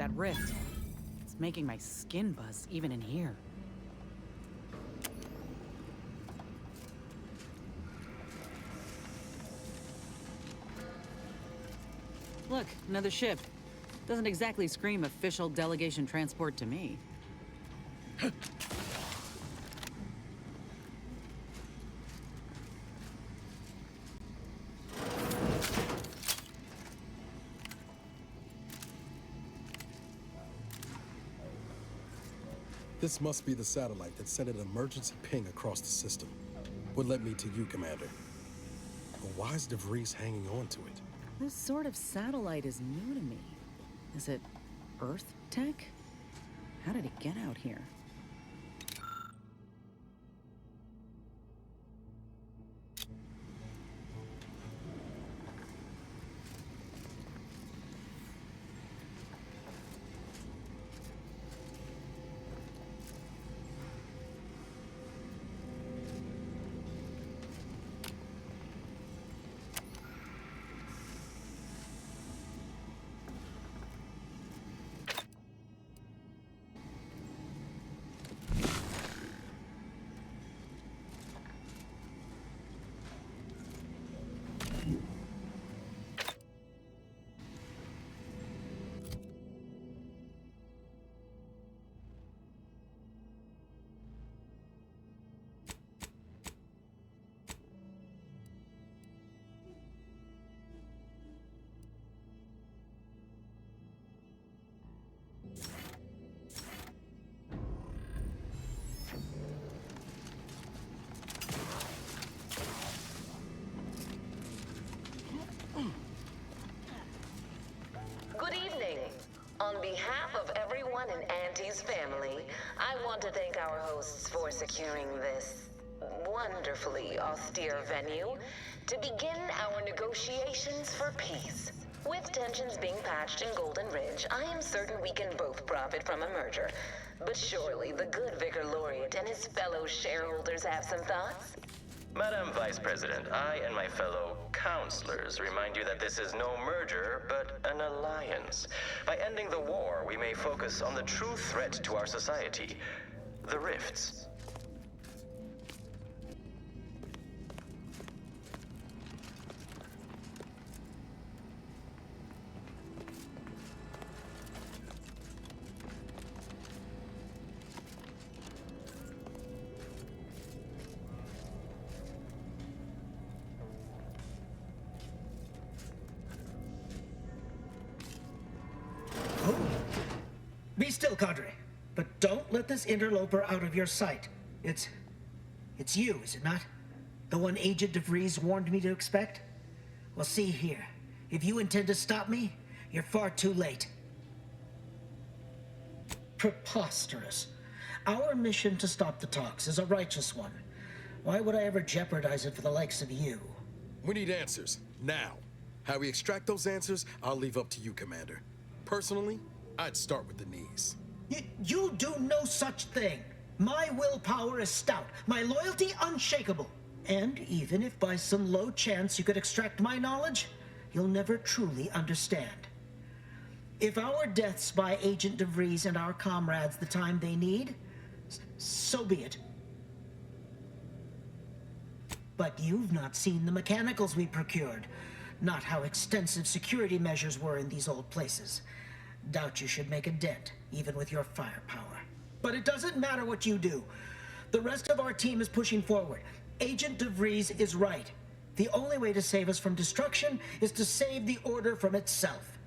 that rift. It's making my skin buzz even in here. Look, another ship. Doesn't exactly scream official delegation transport to me. This must be the satellite that sent an emergency ping across the system. What led me to you, Commander? But why is DeVries hanging on to it? This sort of satellite is new to me. Is it Earth tech? How did it get out here? Good evening. On behalf of everyone in Auntie's family, I want to thank our hosts for securing this wonderfully austere venue to begin our negotiations for peace. With tensions being patched in Golden Ridge, I am certain we can both profit from a merger. But surely the good Vicar Laureate and his fellow shareholders have some thoughts? Madam Vice President, I and my fellow counselors remind you that this is no merger, but an alliance. By ending the war, we may focus on the true threat to our society, the rifts. Be still, Cadre. But don't let this interloper out of your sight. It's you, is it not? The one Agent DeVries warned me to expect? Well, see here. If you intend to stop me, you're far too late. Preposterous. Our mission to stop the talks is a righteous one. Why would I ever jeopardize it for the likes of you? We need answers, now. How we extract those answers, I'll leave up to you, Commander. Personally, I'd start with the knees. You do no such thing. My willpower is stout, my loyalty unshakable. And even if by some low chance you could extract my knowledge, you'll never truly understand. If our deaths buy Agent DeVries and our comrades the time they need, so be it. But you've not seen the mechanicals we procured, not how extensive security measures were in these old places. Doubt you should make a dent, even with your firepower. But it doesn't matter what you do. The rest of our team is pushing forward. Agent DeVries is right. The only way to save us from destruction is to save the Order from itself.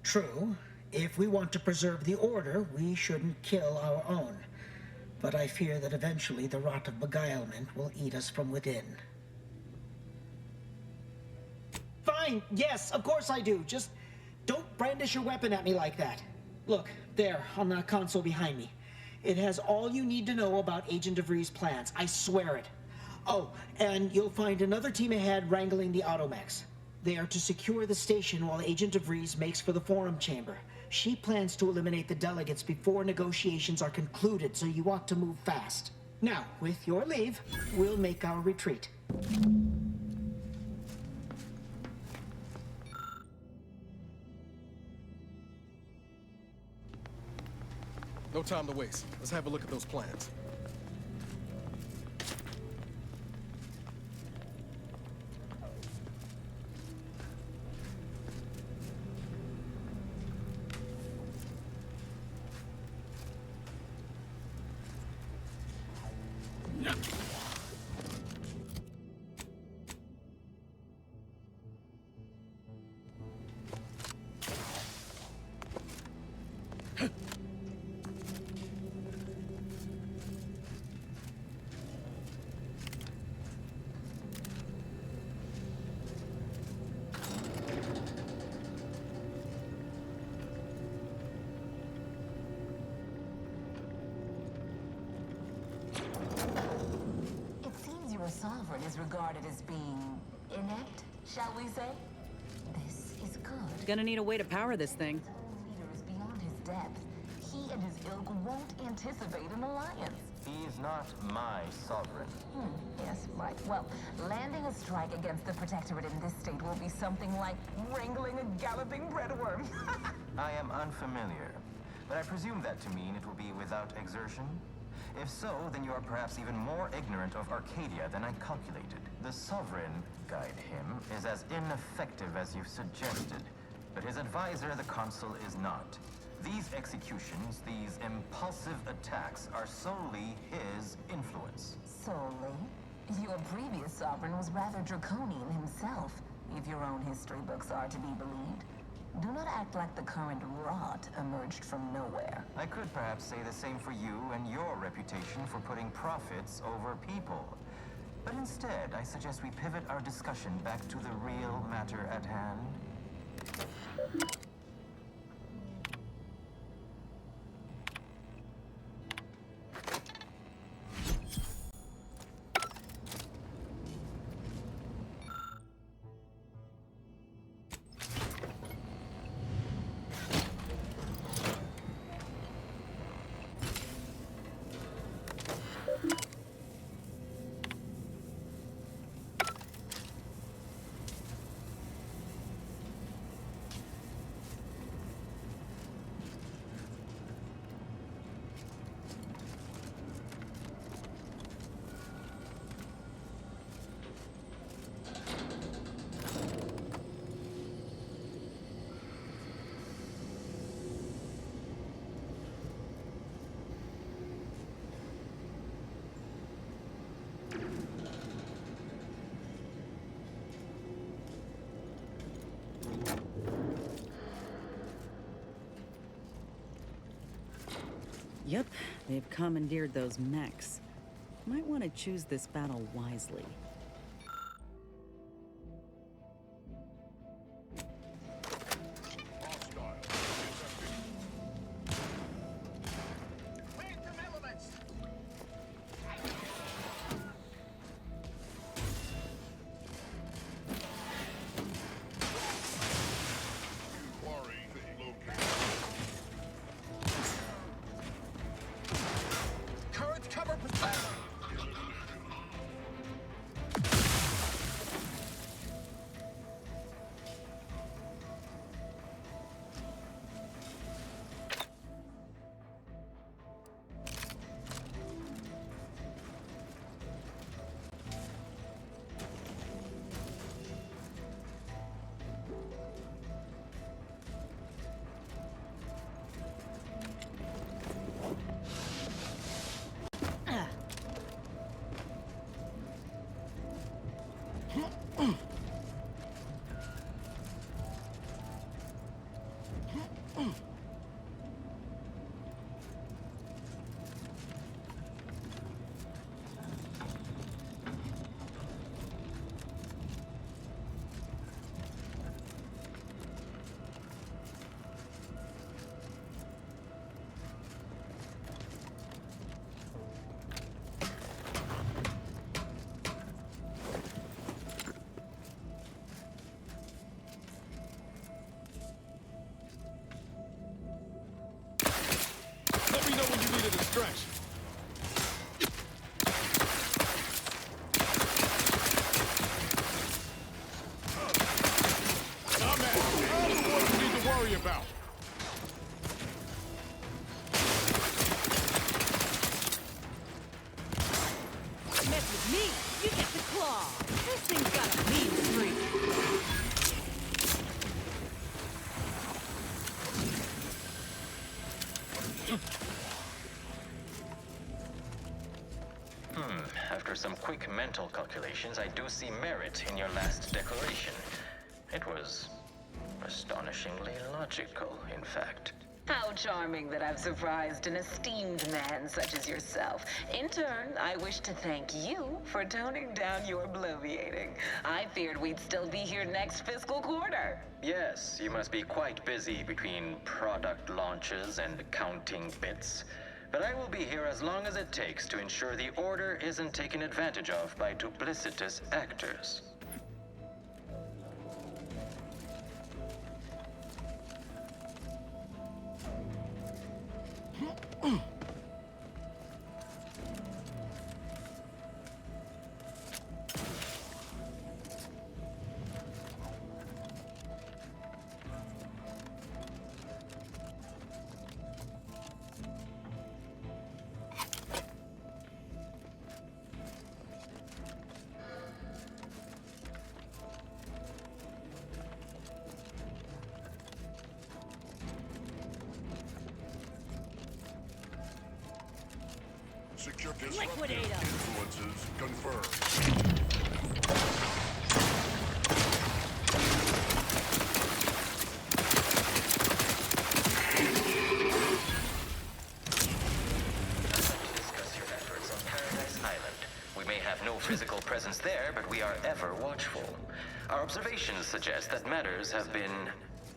True, if we want to preserve the Order, we shouldn't kill our own. But I fear that eventually the rot of beguilement will eat us from within. Fine, yes, of course I do. Just don't brandish your weapon at me like that. Look, there, on the console behind me. It has all you need to know about Agent DeVries' plans. I swear it. Oh, and you'll find another team ahead wrangling the automechs. They are to secure the station while Agent DeVries makes for the forum chamber. She plans to eliminate the delegates before negotiations are concluded, so you ought to move fast. Now, with your leave, we'll make our retreat. No time to waste. Let's have a look at those plans. It seems your sovereign is regarded as being inept, shall we say? This is good. Gonna need a way to power this thing. Leader is beyond his depth. He and his ilk won't anticipate an alliance. He's not my sovereign. Yes, right. Well, landing a strike against the Protectorate in this state will be something like wrangling a galloping breadworm. I am unfamiliar, but I presume that to mean it will be without exertion. If so, then you are perhaps even more ignorant of Arcadia than I calculated. The Sovereign, guide him, is as ineffective as you've suggested, but his advisor, the Consul, is not. These executions, these impulsive attacks, are solely his influence. Solely? Your previous sovereign was rather draconian himself, if your own history books are to be believed. Do not act like the current rot emerged from nowhere. I could perhaps say the same for you and your reputation for putting profits over people. But instead, I suggest we pivot our discussion back to the real matter at hand. Yep, they've commandeered those mechs. Might want to choose this battle wisely. mental calculations, I do see merit in your last declaration. It was astonishingly logical, in fact. How charming that I've surprised an esteemed man such as yourself. In turn, I wish to thank you for toning down your bloviating. I feared we'd still be here next fiscal quarter. Yes, you must be quite busy between product launches and accounting bits. But I will be here as long as it takes to ensure the order isn't taken advantage of by duplicitous actors. Secure disruptive Liquidate 'em. influences confirmed. Discuss your efforts on Paradise Island. We may have no physical presence there, but we are ever watchful. Our observations suggest that matters have been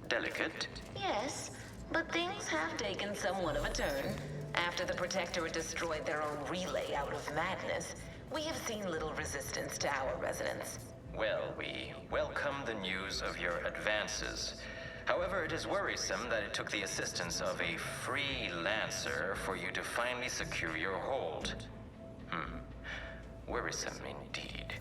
delicate. Yes, but things have taken somewhat of a turn. After the Protectorate destroyed their own relay out of madness, we have seen little resistance to our residents. Well, we welcome the news of your advances. However, it is worrisome that it took the assistance of a freelancer for you to finally secure your hold. Worrisome indeed.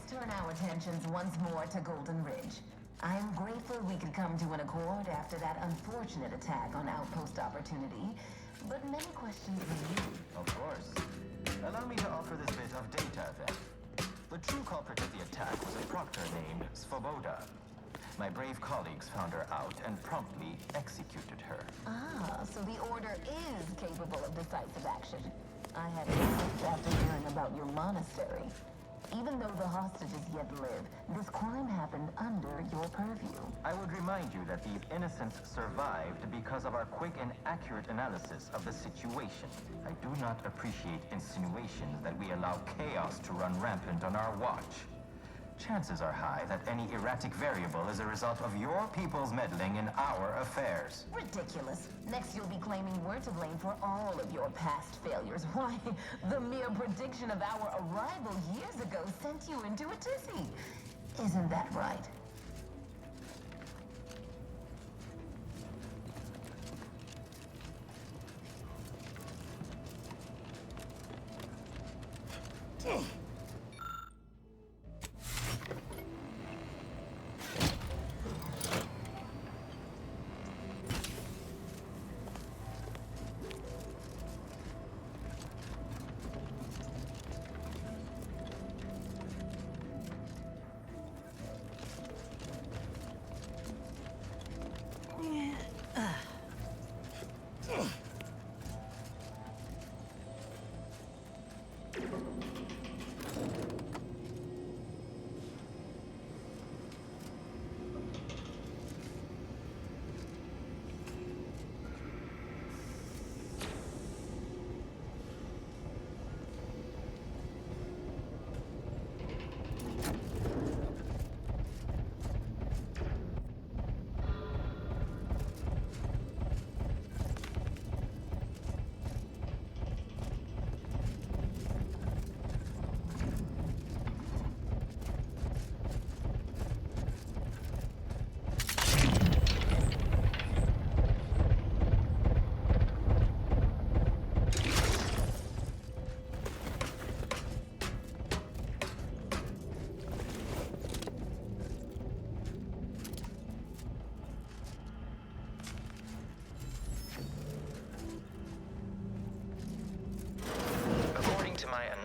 Turn our attentions once more to Golden Ridge. I am grateful we could come to an accord after that unfortunate attack on Outpost Opportunity, but many questions remain. Of course. Allow me to offer this bit of data, then. The true culprit of the attack was a proctor named Svoboda. My brave colleagues found her out and promptly executed her. Ah, so the Order is capable of decisive action. I had hoped after hearing about your monastery. Even though the hostages yet live, this crime happened under your purview. I would remind you that the innocents survived because of our quick and accurate analysis of the situation. I do not appreciate insinuations that we allow chaos to run rampant on our watch. Chances are high that any erratic variable is a result of your people's meddling in our affairs. Ridiculous. Next you'll be claiming we're to blame for all of your past failures. Why, the mere prediction of our arrival years ago sent you into a tizzy. Isn't that right?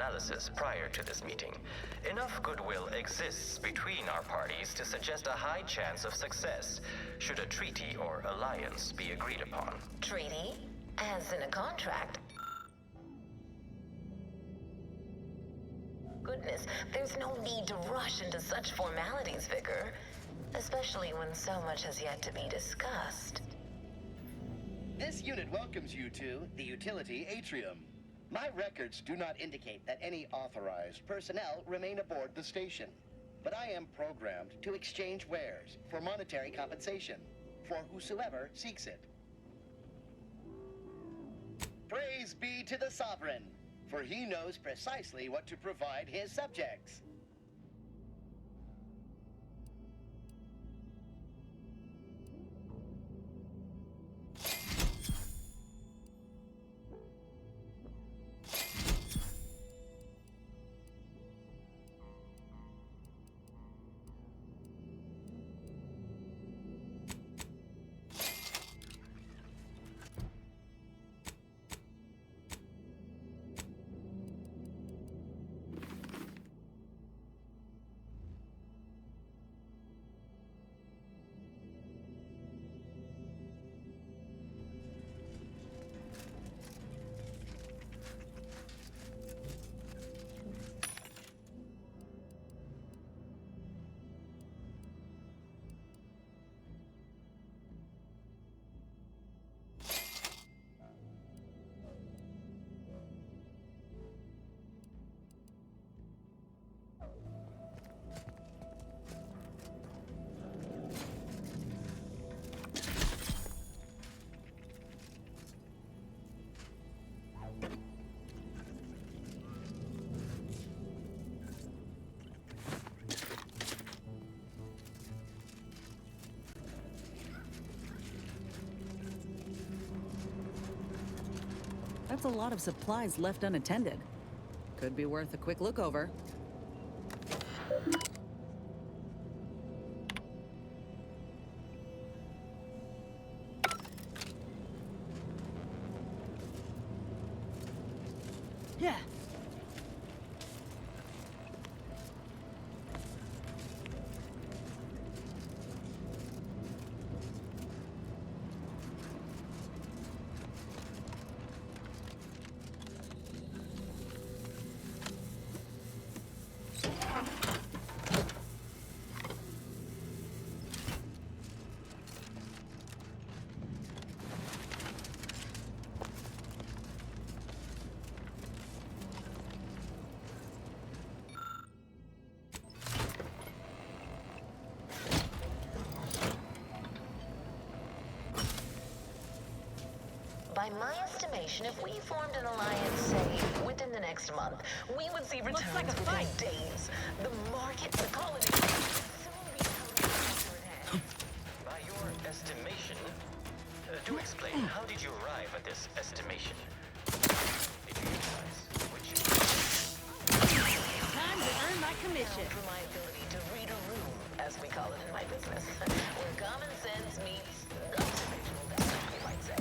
analysis prior to this meeting. Enough goodwill exists between our parties to suggest a high chance of success, should a treaty or alliance be agreed upon. Treaty? As in a contract? Goodness, there's no need to rush into such formalities, Vicar. Especially when so much has yet to be discussed. This unit welcomes you to the utility atrium. My records do not indicate that any authorized personnel remain aboard the station. But I am programmed to exchange wares for monetary compensation for whosoever seeks it. Praise be to the Sovereign, for he knows precisely what to provide his subjects. That's a lot of supplies left unattended. Could be worth a quick look over. Yeah. By my estimation, if we formed an alliance, say, within the next month, we would see returns like a within fight. days. The market, the colony, would soon be out of hand. By your estimation, do explain, how did you arrive at this estimation? Did you utilize what you... Time to earn my commission. For my ability to read a room, as we call it in my business, where common sense meets observational data, you might say.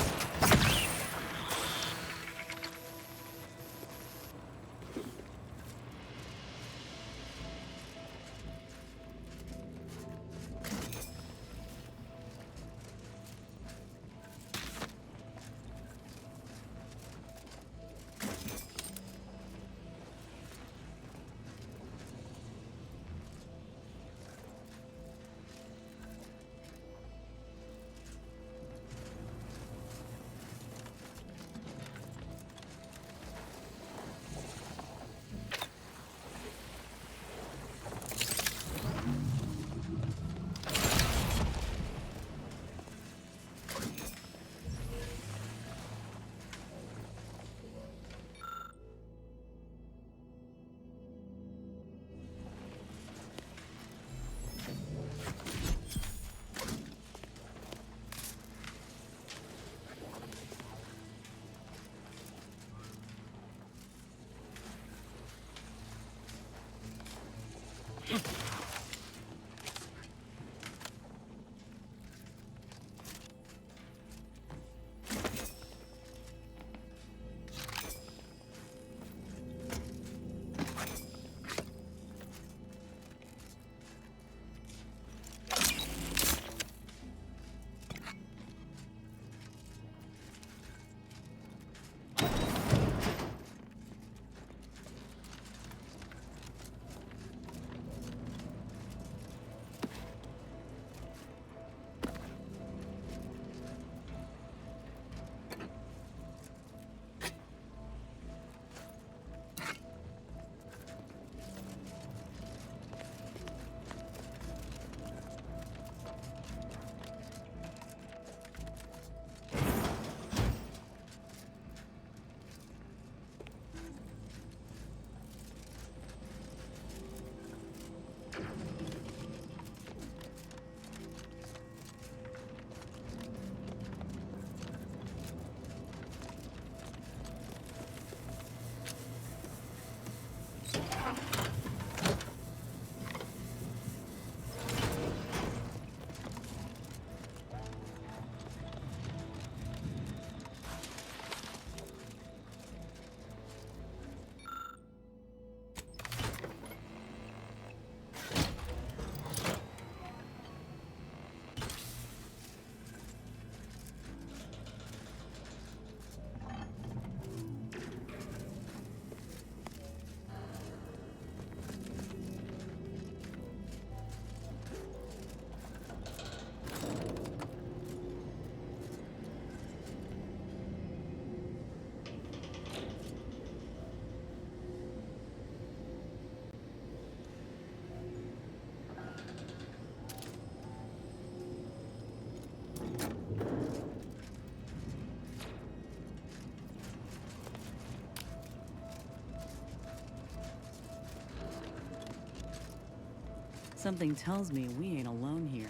Something tells me we ain't alone here.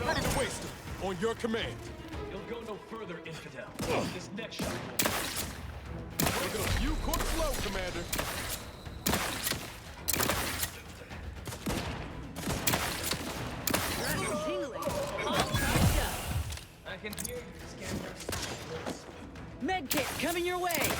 Ready to waste it. On your command. You'll go no further, infidel. This next shot will... Take it a few quarters low, Commander. I can hear you, Scamper. Medkit coming your way!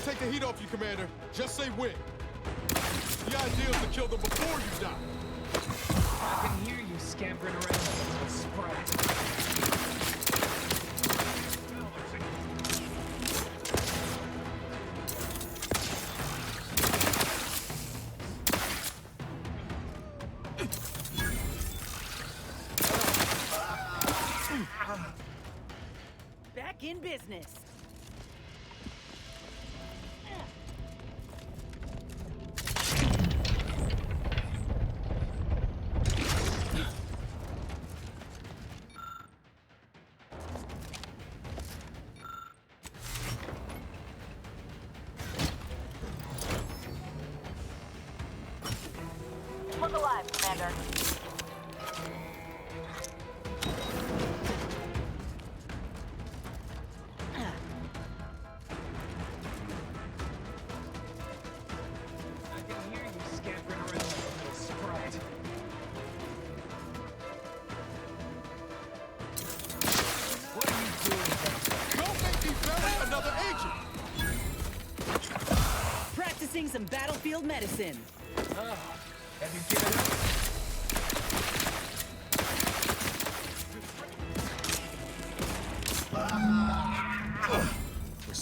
Take the heat off you, Commander. Just say when. The idea is to kill them before you die. I can hear you scampering around like a little sprat. Back in business. Look alive, Commander. I can hear you scampering around like a little sprat. What are you doing back Don't make me bury another agent! Practicing some battlefield medicine. there? Oh, have you given up?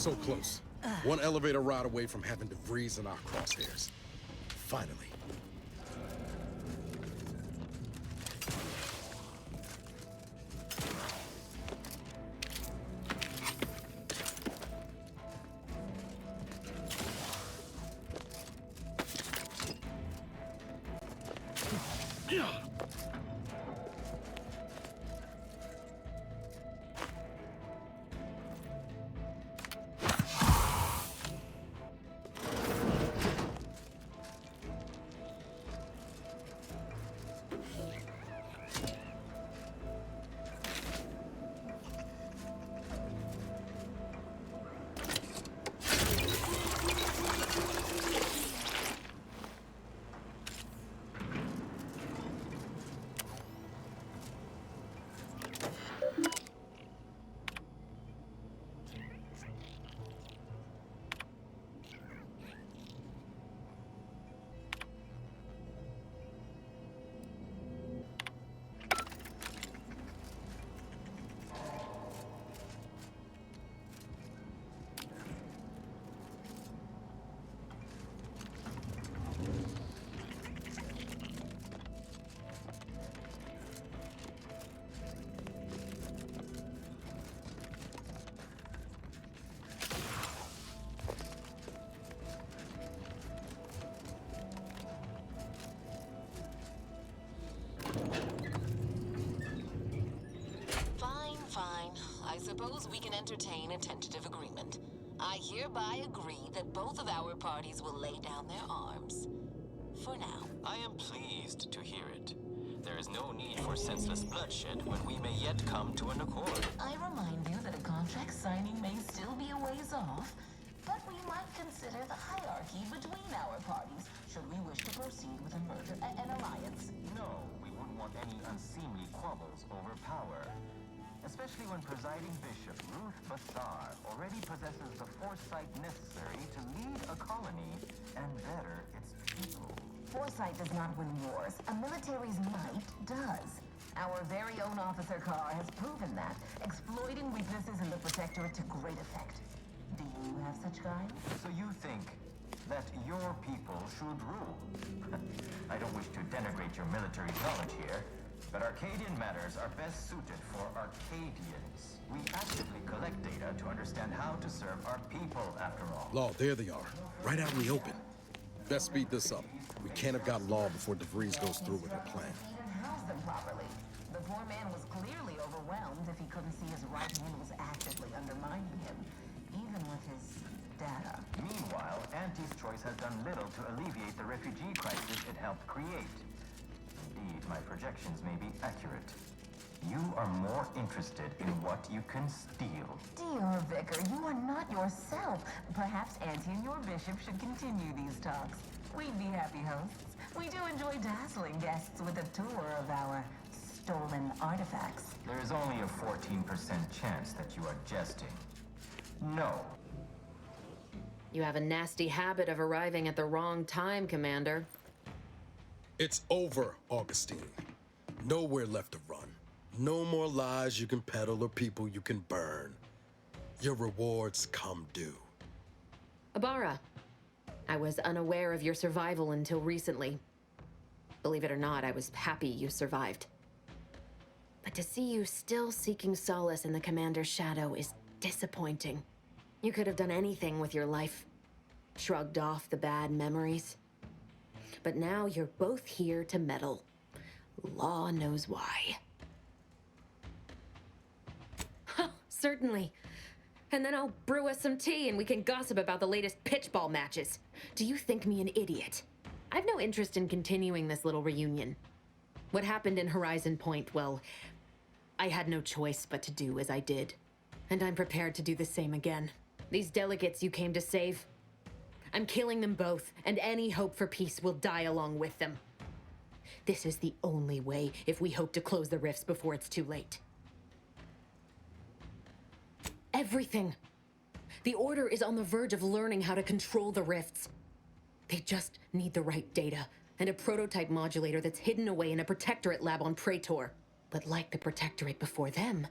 So close. One elevator ride away from having DeVries in our crosshairs. Finally. Fine. I suppose we can entertain a tentative agreement. I hereby agree that both of our parties will lay down their arms. For now. I am pleased to hear it. There is no need for senseless bloodshed when we may yet come to an accord. I remind you that a contract signing may still be a ways off, but we might consider the hierarchy between our parties should we wish to proceed with a merger, an alliance. No, we wouldn't want any unseemly quabbles over power. Especially when presiding bishop Ruth Bassar already possesses the foresight necessary to lead a colony and better its people. Foresight does not win wars. A military's might does. Our very own Officer Carr has proven that, exploiting weaknesses in the Protectorate to great effect. Do you have such guidance? So you think that your people should rule? I don't wish to denigrate your military knowledge here, but Arcadian matters are best suited for Arcadians. We actively collect data to understand how to serve our people, after all. Law, there they are. Right out in the open. Best speed this up. We can't have got Law before DeVries goes through with her plan. He didn't house them properly. The poor man was clearly overwhelmed if he couldn't see his right hand was actively undermining him, even with his data. Meanwhile, Auntie's choice has done little to alleviate the refugee crisis it helped create. Indeed, my projections may be accurate. You are more interested in what you can steal. Dear Vicar, you are not yourself. Perhaps Auntie and your bishop should continue these talks. We'd be happy hosts. We do enjoy dazzling guests with a tour of our stolen artifacts. There is only a 14% chance that you are jesting. No. You have a nasty habit of arriving at the wrong time, Commander. It's over, Augustine. Nowhere left to run. No more lies you can peddle or people you can burn. Your rewards come due. Ibarra, I was unaware of your survival until recently. Believe it or not, I was happy you survived. But to see you still seeking solace in the Commander's shadow is disappointing. You could have done anything with your life. Shrugged off the bad memories. But now you're both here to meddle. Law knows why. Huh, certainly. And then I'll brew us some tea and we can gossip about the latest pitchball matches. Do you think me an idiot? I've no interest in continuing this little reunion. What happened in Horizon Point, well, I had no choice but to do as I did. And I'm prepared to do the same again. These delegates you came to save, I'm killing them both, and any hope for peace will die along with them. This is the only way if we hope to close the rifts before it's too late. Everything. The Order is on the verge of learning how to control the rifts. They just need the right data, and a prototype modulator that's hidden away in a Protectorate lab on Praetor. But like the Protectorate before them,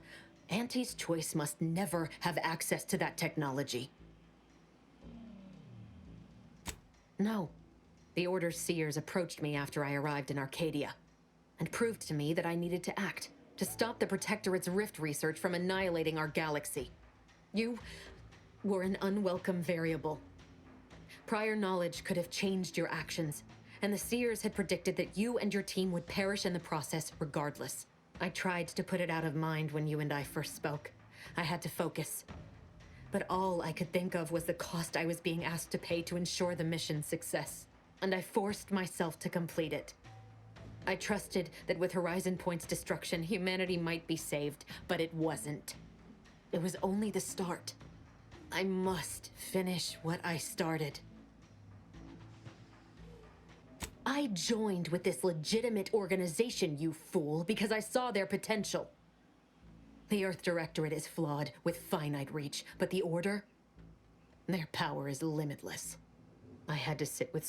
Auntie's choice must never have access to that technology. No. The Order's seers approached me after I arrived in Arcadia, and proved to me that I needed to act, to stop the Protectorate's rift research from annihilating our galaxy. You were an unwelcome variable. Prior knowledge could have changed your actions, and the seers had predicted that you and your team would perish in the process regardless. I tried to put it out of mind when you and I first spoke. I had to focus. But all I could think of was the cost I was being asked to pay to ensure the mission's success, and I forced myself to complete it. I trusted that with Horizon Point's destruction, humanity might be saved, but it wasn't. It was only the start. I must finish what I started. I joined with this legitimate organization, you fool, because I saw their potential. The Earth Directorate is flawed, with finite reach, but the Order, their power is limitless. I had to sit with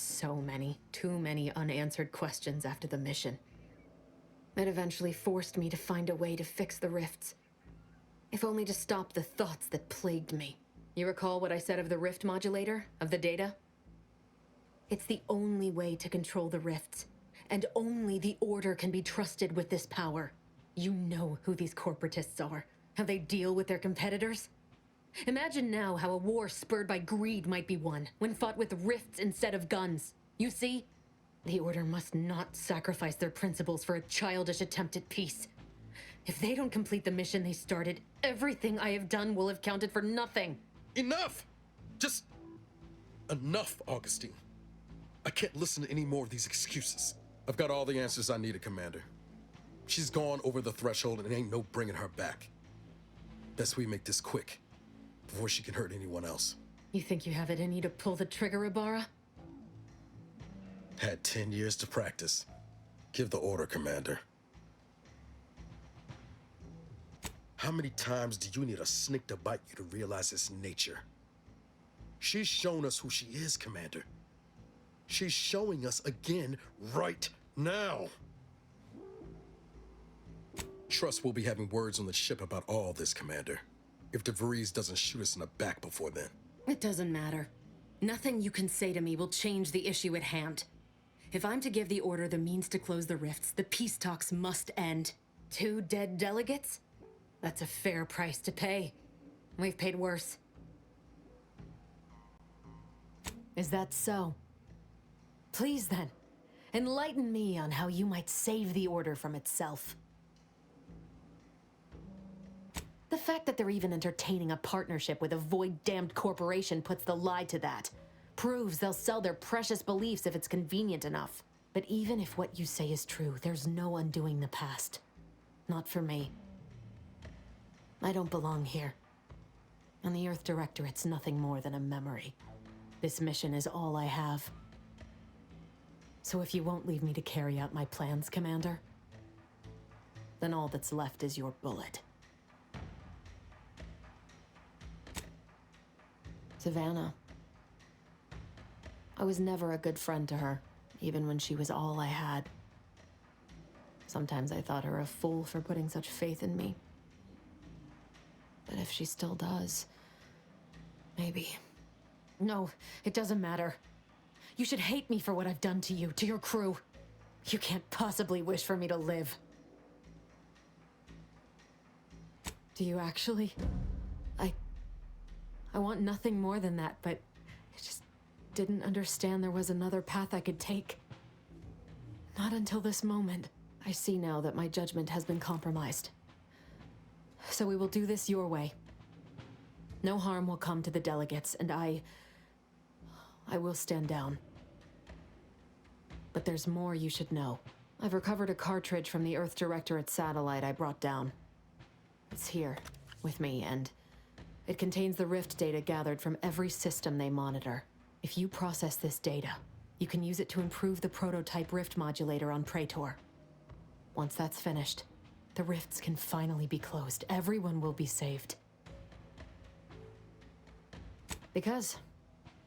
too many unanswered questions after the mission. It eventually forced me to find a way to fix the rifts, if only to stop the thoughts that plagued me. You recall what I said of the rift modulator, of the data? It's the only way to control the rifts, and only the Order can be trusted with this power. You know who these corporatists are, how they deal with their competitors. Imagine now how a war spurred by greed might be won, when fought with rifts instead of guns. You see? The Order must not sacrifice their principles for a childish attempt at peace. If they don't complete the mission they started, everything I have done will have counted for nothing. Enough! Just enough, Augustine. I can't listen to any more of these excuses. I've got all the answers I needed, Commander. She's gone over the threshold and ain't no bringing her back. Best we make this quick, before she can hurt anyone else. You think you have it in you to pull the trigger, Ibarra? Had 10 years to practice. Give the order, Commander. How many times do you need a snake to bite you to realize its nature? She's shown us who she is, Commander. She's showing us again right now. Trust we'll be having words on the ship about all this, Commander. If DeVries doesn't shoot us in the back before then. It doesn't matter. Nothing you can say to me will change the issue at hand. If I'm to give the Order the means to close the rifts, the peace talks must end. 2 dead delegates? That's a fair price to pay. We've paid worse. Is that so? Please then, enlighten me on how you might save the Order from itself. The fact that they're even entertaining a partnership with a void-damned corporation puts the lie to that. Proves they'll sell their precious beliefs if it's convenient enough. But even if what you say is true, there's no undoing the past. Not for me. I don't belong here. And the Earth Directorate's nothing more than a memory. This mission is all I have. So if you won't leave me to carry out my plans, Commander, then all that's left is your bullet. Savannah. I was never a good friend to her, even when she was all I had. Sometimes I thought her a fool for putting such faith in me. But if she still does, maybe. No, it doesn't matter. You should hate me for what I've done to you, to your crew. You can't possibly wish for me to live. Do you actually? I want nothing more than that, but I just didn't understand there was another path I could take. Not until this moment. I see now that my judgment has been compromised. So we will do this your way. No harm will come to the delegates, and I will stand down. But there's more you should know. I've recovered a cartridge from the Earth Directorate satellite I brought down. It's here, with me, and it contains the rift data gathered from every system they monitor. If you process this data, you can use it to improve the prototype rift modulator on Praetor. Once that's finished, the rifts can finally be closed. Everyone will be saved. Because,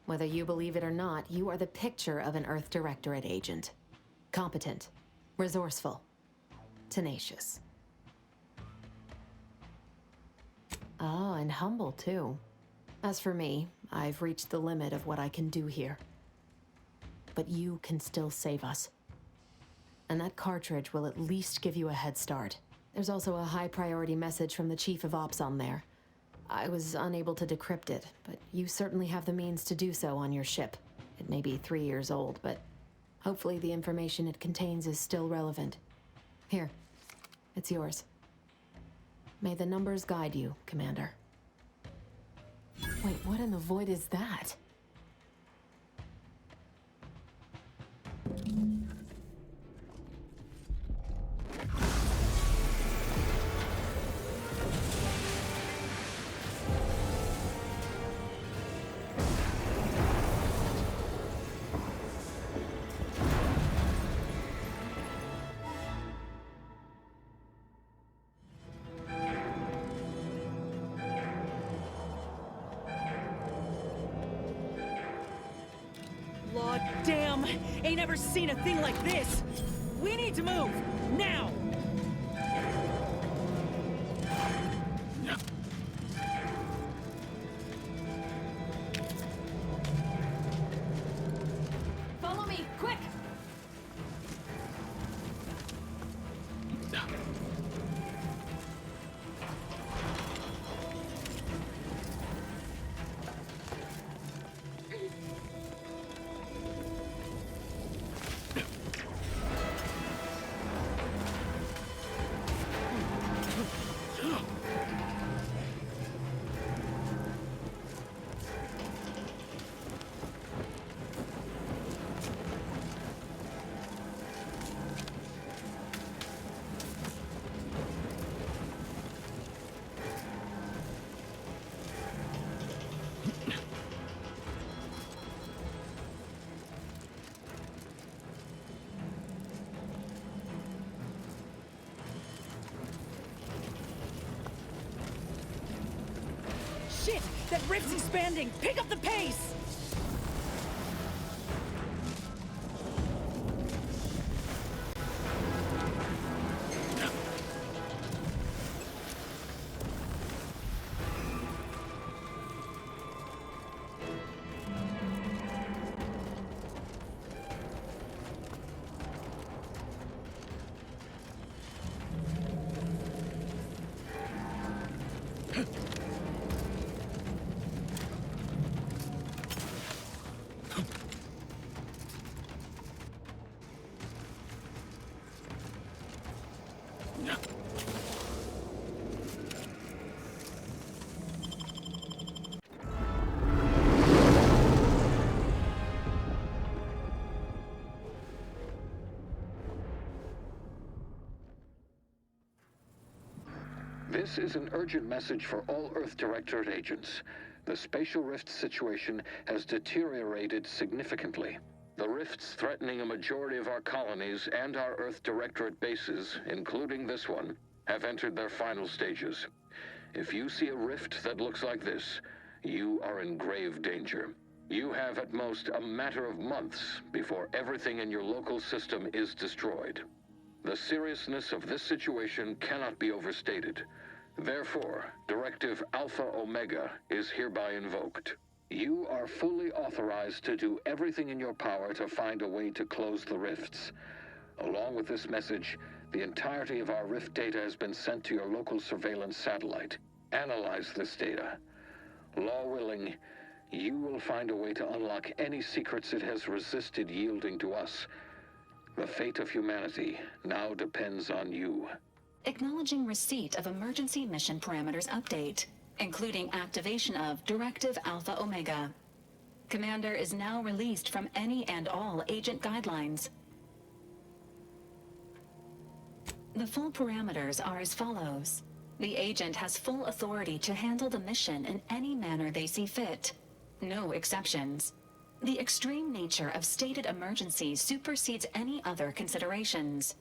whether you believe it or not, you are the picture of an Earth Directorate agent. Competent, resourceful, tenacious. Oh, and humble, too. As for me, I've reached the limit of what I can do here. but you can still save us. And that cartridge will at least give you a head start. There's also a high-priority message from the Chief of Ops on there. I was unable to decrypt it, but you certainly have the means to do so on your ship. It may be 3 years old, but hopefully the information it contains is still relevant. Here, it's yours. May the numbers guide you, Commander. Wait, what in the void is that? Lord damn! Ain't ever seen a thing like this! We need to move! Now! Follow me, quick! Shit! That rift's expanding! Pick up the pace! This is an urgent message for all Earth Directorate agents. The spatial rift situation has deteriorated significantly. The rifts threatening a majority of our colonies and our Earth Directorate bases, including this one, have entered their final stages. If you see a rift that looks like this, you are in grave danger. You have at most a matter of months before everything in your local system is destroyed. The seriousness of this situation cannot be overstated. Therefore, Directive Alpha Omega is hereby invoked. You are fully authorized to do everything in your power to find a way to close the rifts. Along with this message, the entirety of our rift data has been sent to your local surveillance satellite. Analyze this data. Law willing, you will find a way to unlock any secrets it has resisted yielding to us. The fate of humanity now depends on you. Acknowledging receipt of emergency mission parameters update, including activation of Directive Alpha Omega. Commander is now released from any and all agent guidelines. The full parameters are as follows. The agent has full authority to handle the mission in any manner they see fit. No exceptions. The extreme nature of stated emergencies supersedes any other considerations.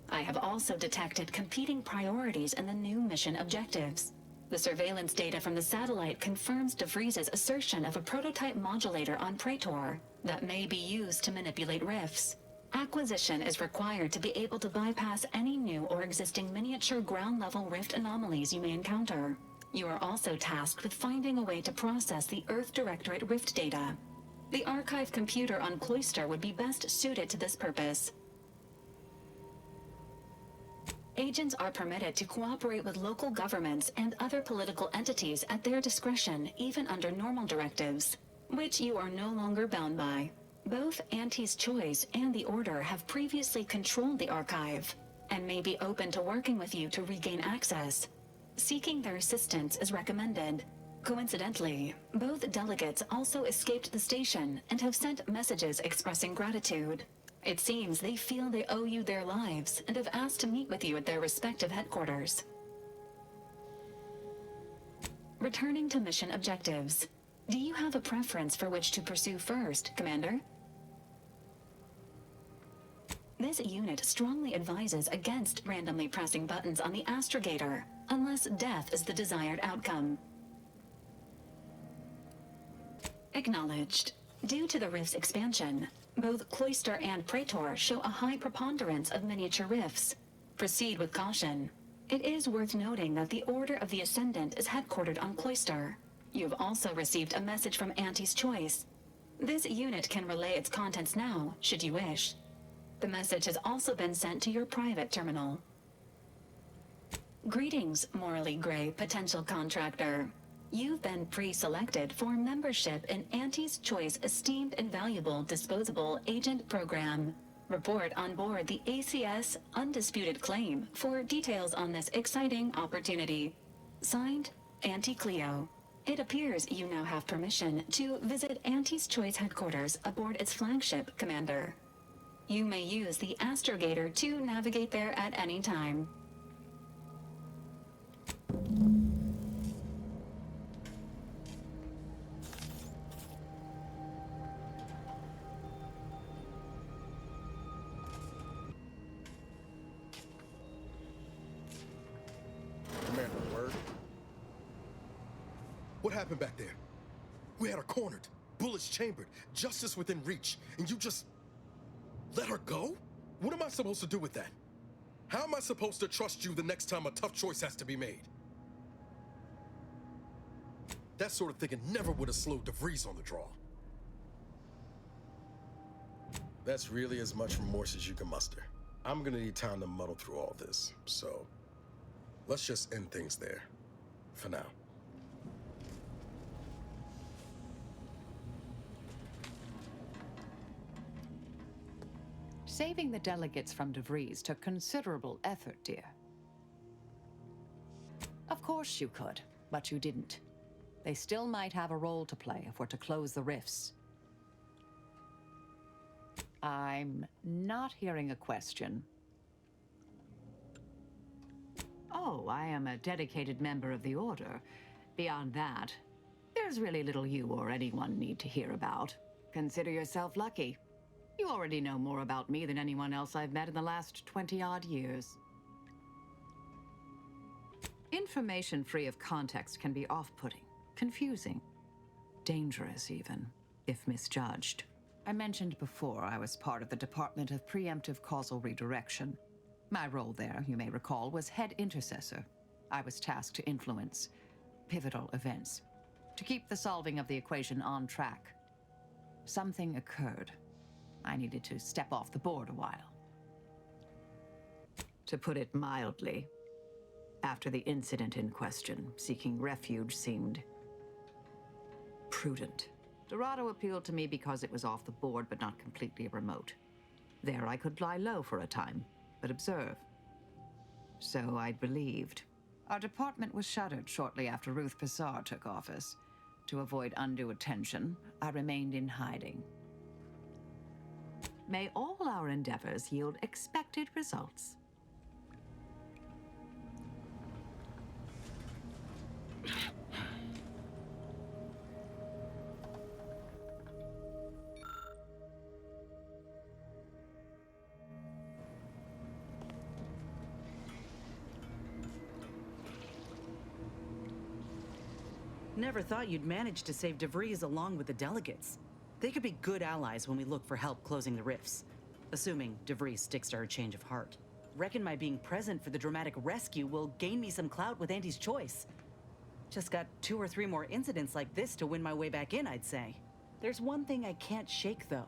I have also detected competing priorities in the new mission objectives. The surveillance data from the satellite confirms DeVries's assertion of a prototype modulator on Praetor that may be used to manipulate rifts. Acquisition is required to be able to bypass any new or existing miniature ground-level rift anomalies you may encounter. You are also tasked with finding a way to process the Earth Directorate rift data. The archive computer on Cloister would be best suited to this purpose. Agents are permitted to cooperate with local governments and other political entities at their discretion, even under normal directives, which you are no longer bound by. Both Auntie's Choice and the Order have previously controlled the archive, and may be open to working with you to regain access. Seeking their assistance is recommended. Coincidentally, both delegates also escaped the station and have sent messages expressing gratitude. It seems they feel they owe you their lives and have asked to meet with you at their respective headquarters. Returning to mission objectives. Do you have a preference for which to pursue first, Commander? This unit strongly advises against randomly pressing buttons on the astrogator, unless death is the desired outcome. Acknowledged. Due to the rift's expansion, both Cloister and Praetor show a high preponderance of miniature rifts. Proceed with caution. It is worth noting that the Order of the Ascendant is headquartered on Cloister. You've also received a message from Auntie's Choice. This unit can relay its contents now, should you wish. The message has also been sent to your private terminal. Greetings, morally gray potential contractor. You've been pre-selected for membership in Auntie's Choice Esteemed and Valuable Disposable Agent Program. Report on board the ACS Undisputed Claim for details on this exciting opportunity. Signed, Auntie Cleo. It appears you now have permission to visit Auntie's Choice headquarters aboard its flagship, Commander. You may use the astrogator to navigate there at any time. Commander, word? What happened back there? We had her cornered, bullets chambered, justice within reach, and you just let her go? What am I supposed to do with that? How am I supposed to trust you the next time a tough choice has to be made? That sort of thinking never would have slowed DeVries on the draw. That's really as much remorse as you can muster. I'm gonna need time to muddle through all this, so let's just end things there, for now. Saving the delegates from DeVries took considerable effort, dear. Of course you could, but you didn't. They still might have a role to play if we're to close the rifts. I'm not hearing a question. Oh, I am a dedicated member of the Order. Beyond that, there's really little you or anyone need to hear about. Consider yourself lucky. You already know more about me than anyone else I've met in the last 20-odd years. Information free of context can be off-putting, confusing, dangerous even, if misjudged. I mentioned before I was part of the Department of Preemptive Causal Redirection. My role there, you may recall, was head intercessor. I was tasked to influence pivotal events, to keep the solving of the equation on track. Something occurred. I needed to step off the board a while. To put it mildly, after the incident in question, seeking refuge seemed prudent. Dorado appealed to me because it was off the board but not completely remote. There I could lie low for a time, but observe. So I'd believed. Our department was shuttered shortly after Ruth Pissar took office. To avoid undue attention, I remained in hiding. May all our endeavors yield expected results. Never thought you'd manage to save DeVries along with the delegates. They could be good allies when we look for help closing the rifts. Assuming DeVries sticks to her change of heart. Reckon my being present for the dramatic rescue will gain me some clout with Auntie's Choice. Just got 2 or 3 more incidents like this to win my way back in, I'd say. There's one thing I can't shake, though.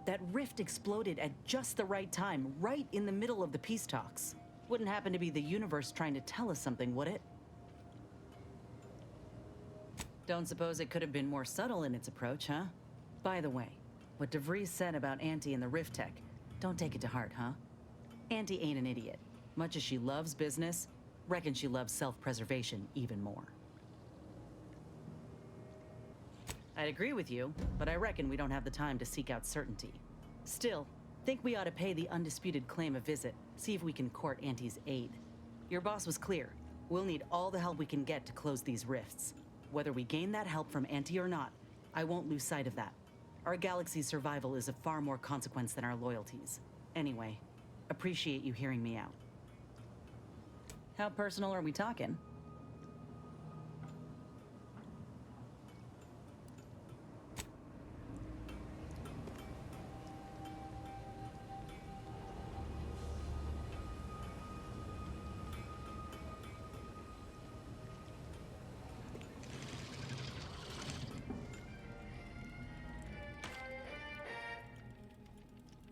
That rift exploded at just the right time, right in the middle of the peace talks. Wouldn't happen to be the universe trying to tell us something, would it? Don't suppose it could have been more subtle in its approach, huh? By the way, what DeVries said about Auntie and the Rift Tech, don't take it to heart, huh? Auntie ain't an idiot. Much as she loves business, reckon she loves self-preservation even more. I'd agree with you, but I reckon we don't have the time to seek out certainty. Still, think we ought to pay the undisputed claim a visit, see if we can court Auntie's aid. Your boss was clear. We'll need all the help we can get to close these rifts. Whether we gain that help from Auntie or not, I won't lose sight of that. Our galaxy's survival is of far more consequence than our loyalties. Anyway, appreciate you hearing me out. How personal are we talking?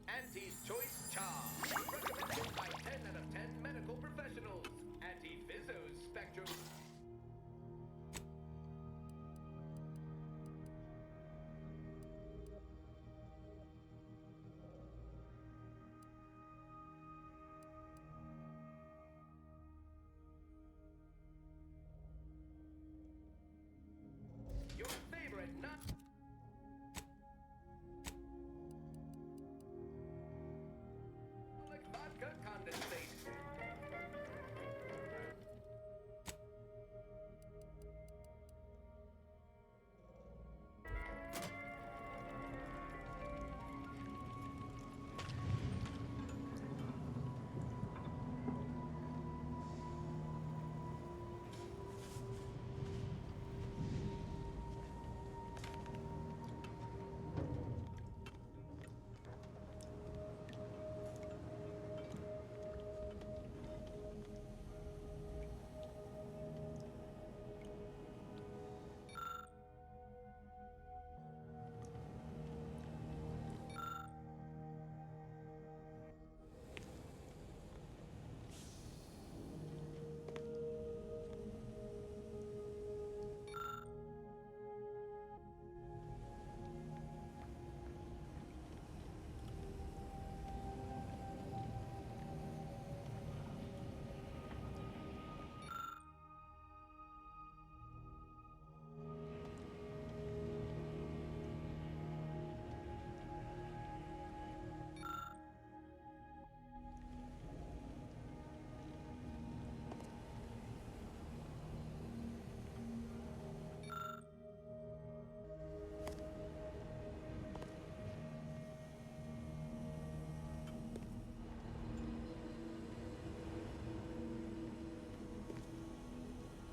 Auntie's Choice Charm. Recommended by 10 out of 10 medical professionals. Anti-Fizzo's Spectrum. Your favorite nut. Vodka condensate.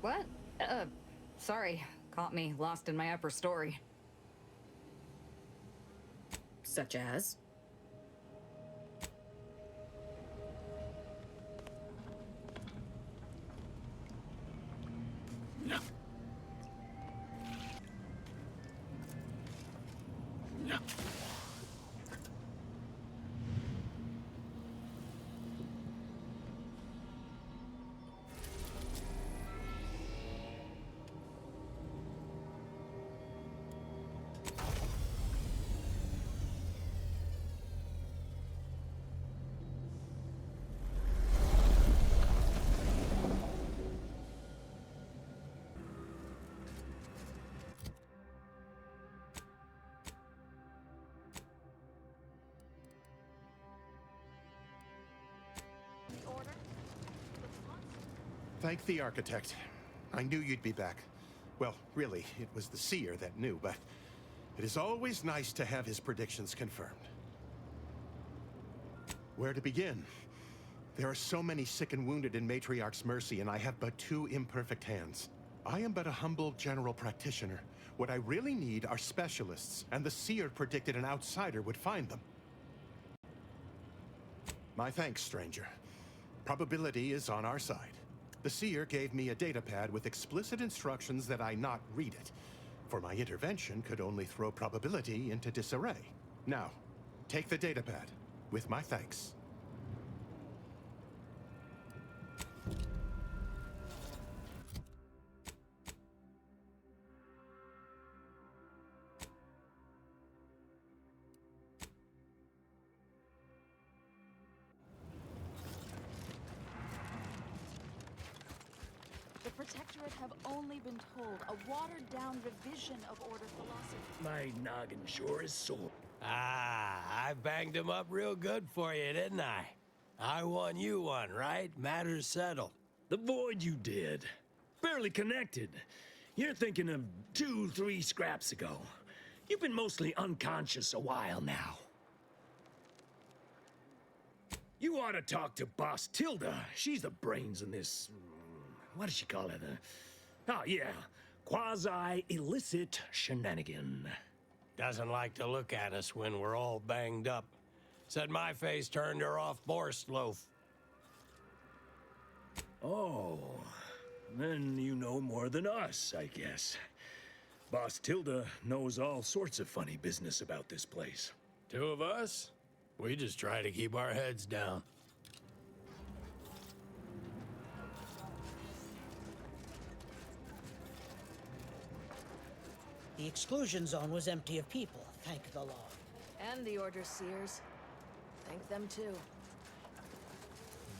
What? Sorry. Caught me lost in my upper story. Such as? No. No. Thank the architect. I knew you'd be back. Well, really, it was the seer that knew, but it is always nice to have his predictions confirmed. Where to begin? There are so many sick and wounded in Matriarch's mercy, and I have but 2 imperfect hands. I am but a humble general practitioner. What I really need are specialists, and the seer predicted an outsider would find them. My thanks, stranger. Probability is on our side. The seer gave me a datapad with explicit instructions that I not read it. For my intervention could only throw probability into disarray. Now, take the datapad, with my thanks. The Protectorate have only been told a watered-down revision of Order philosophy. My noggin sure is sore. Ah, I banged him up real good for you, didn't I? I won you one, right? Matters settled. The void you did. Barely connected. You're thinking of 2-3 scraps ago. You've been mostly unconscious a while now. You ought to talk to Boss Tilda. She's the brains in this... what does she call it? Oh, yeah. Quasi-illicit shenanigan. Doesn't like to look at us when we're all banged up. Said my face turned her off Borscht loaf. Oh, then you know more than us, I guess. Boss Tilda knows all sorts of funny business about this place. Two of us? We just try to keep our heads down. The exclusion zone was empty of people, thank the law. And the Order Seers. Thank them too.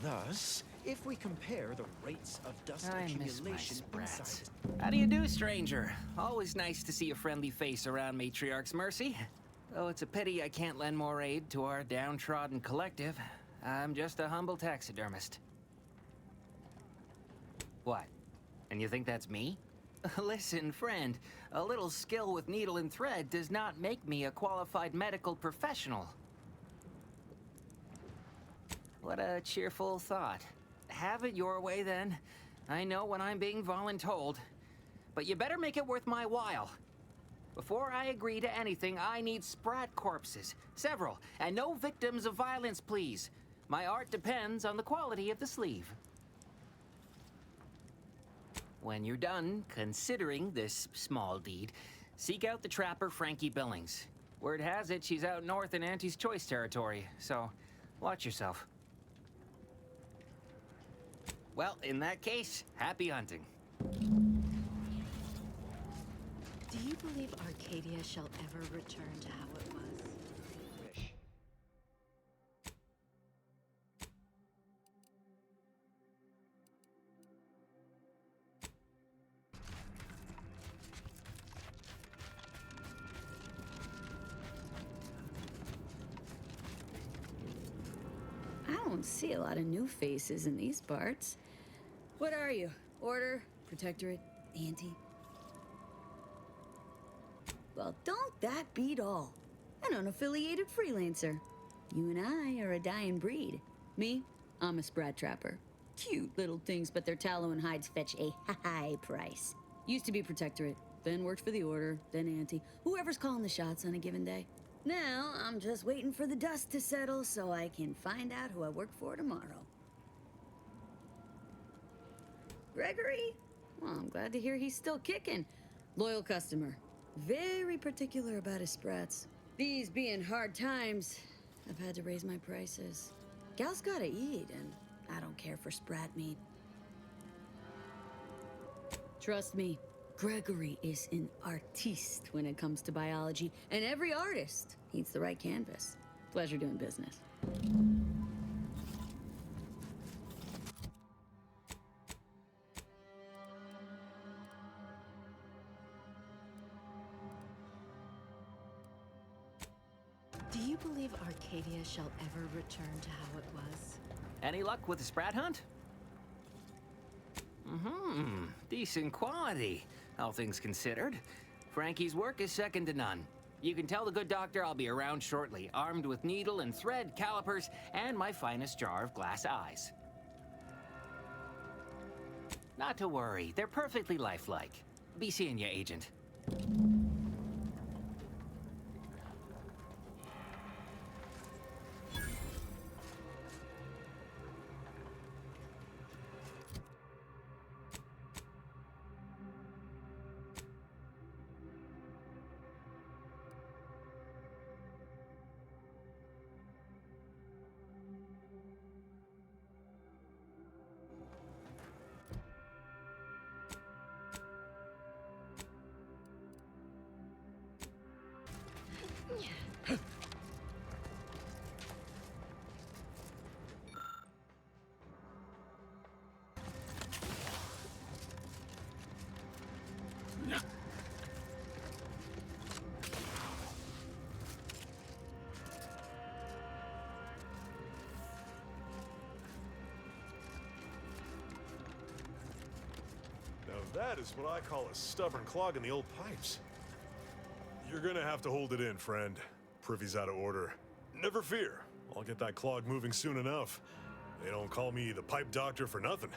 Thus, if we compare the rates of dust I miss my accumulation sprats. inside... How do you do, stranger? Always nice to see a friendly face around Matriarch's Mercy. Though it's a pity I can't lend more aid to our downtrodden collective. I'm just a humble taxidermist. What? And you think that's me? Listen, friend, a little skill with needle and thread does not make me a qualified medical professional. What a cheerful thought. Have it your way, then. I know when I'm being voluntold. But you better make it worth my while. Before I agree to anything, I need sprat corpses. Several. And no victims of violence, please. My art depends on the quality of the sleeve. When you're done considering this small deed, seek out the trapper Frankie Billings. Word has it she's out north in Auntie's Choice territory, so watch yourself. Well, in that case, happy hunting. Do you believe Arcadia shall ever return to how it was? I don't see a lot of new faces in these parts. What are you? Order? Protectorate? Anti? Well, don't that beat all? An unaffiliated freelancer. You and I are a dying breed. Me, I'm a sprat trapper. Cute little things, but their tallow and hides fetch a high price. Used to be Protectorate, then worked for the Order, then Anti. Whoever's calling the shots on a given day. Now, I'm just waiting for the dust to settle so I can find out who I work for tomorrow. Gregory? Well, I'm glad to hear he's still kicking. Loyal customer. Very particular about his sprats. These being hard times, I've had to raise my prices. Gal's gotta eat, and I don't care for sprat meat. Trust me, Gregory is an artiste when it comes to biology, and every artist needs the right canvas. Pleasure doing business. Do you believe Arcadia shall ever return to how it was? Any luck with the sprat hunt? Decent quality, all things considered. Frankie's work is second to none. You can tell the good doctor I'll be around shortly, armed with needle and thread, calipers, and my finest jar of glass eyes. Not to worry, they're perfectly lifelike. Be seeing ya, Agent. That is what I call a stubborn clog in the old pipes. You're gonna have to hold it in, friend. Privy's out of order. Never fear. I'll get that clog moving soon enough. They don't call me the pipe doctor for nothing.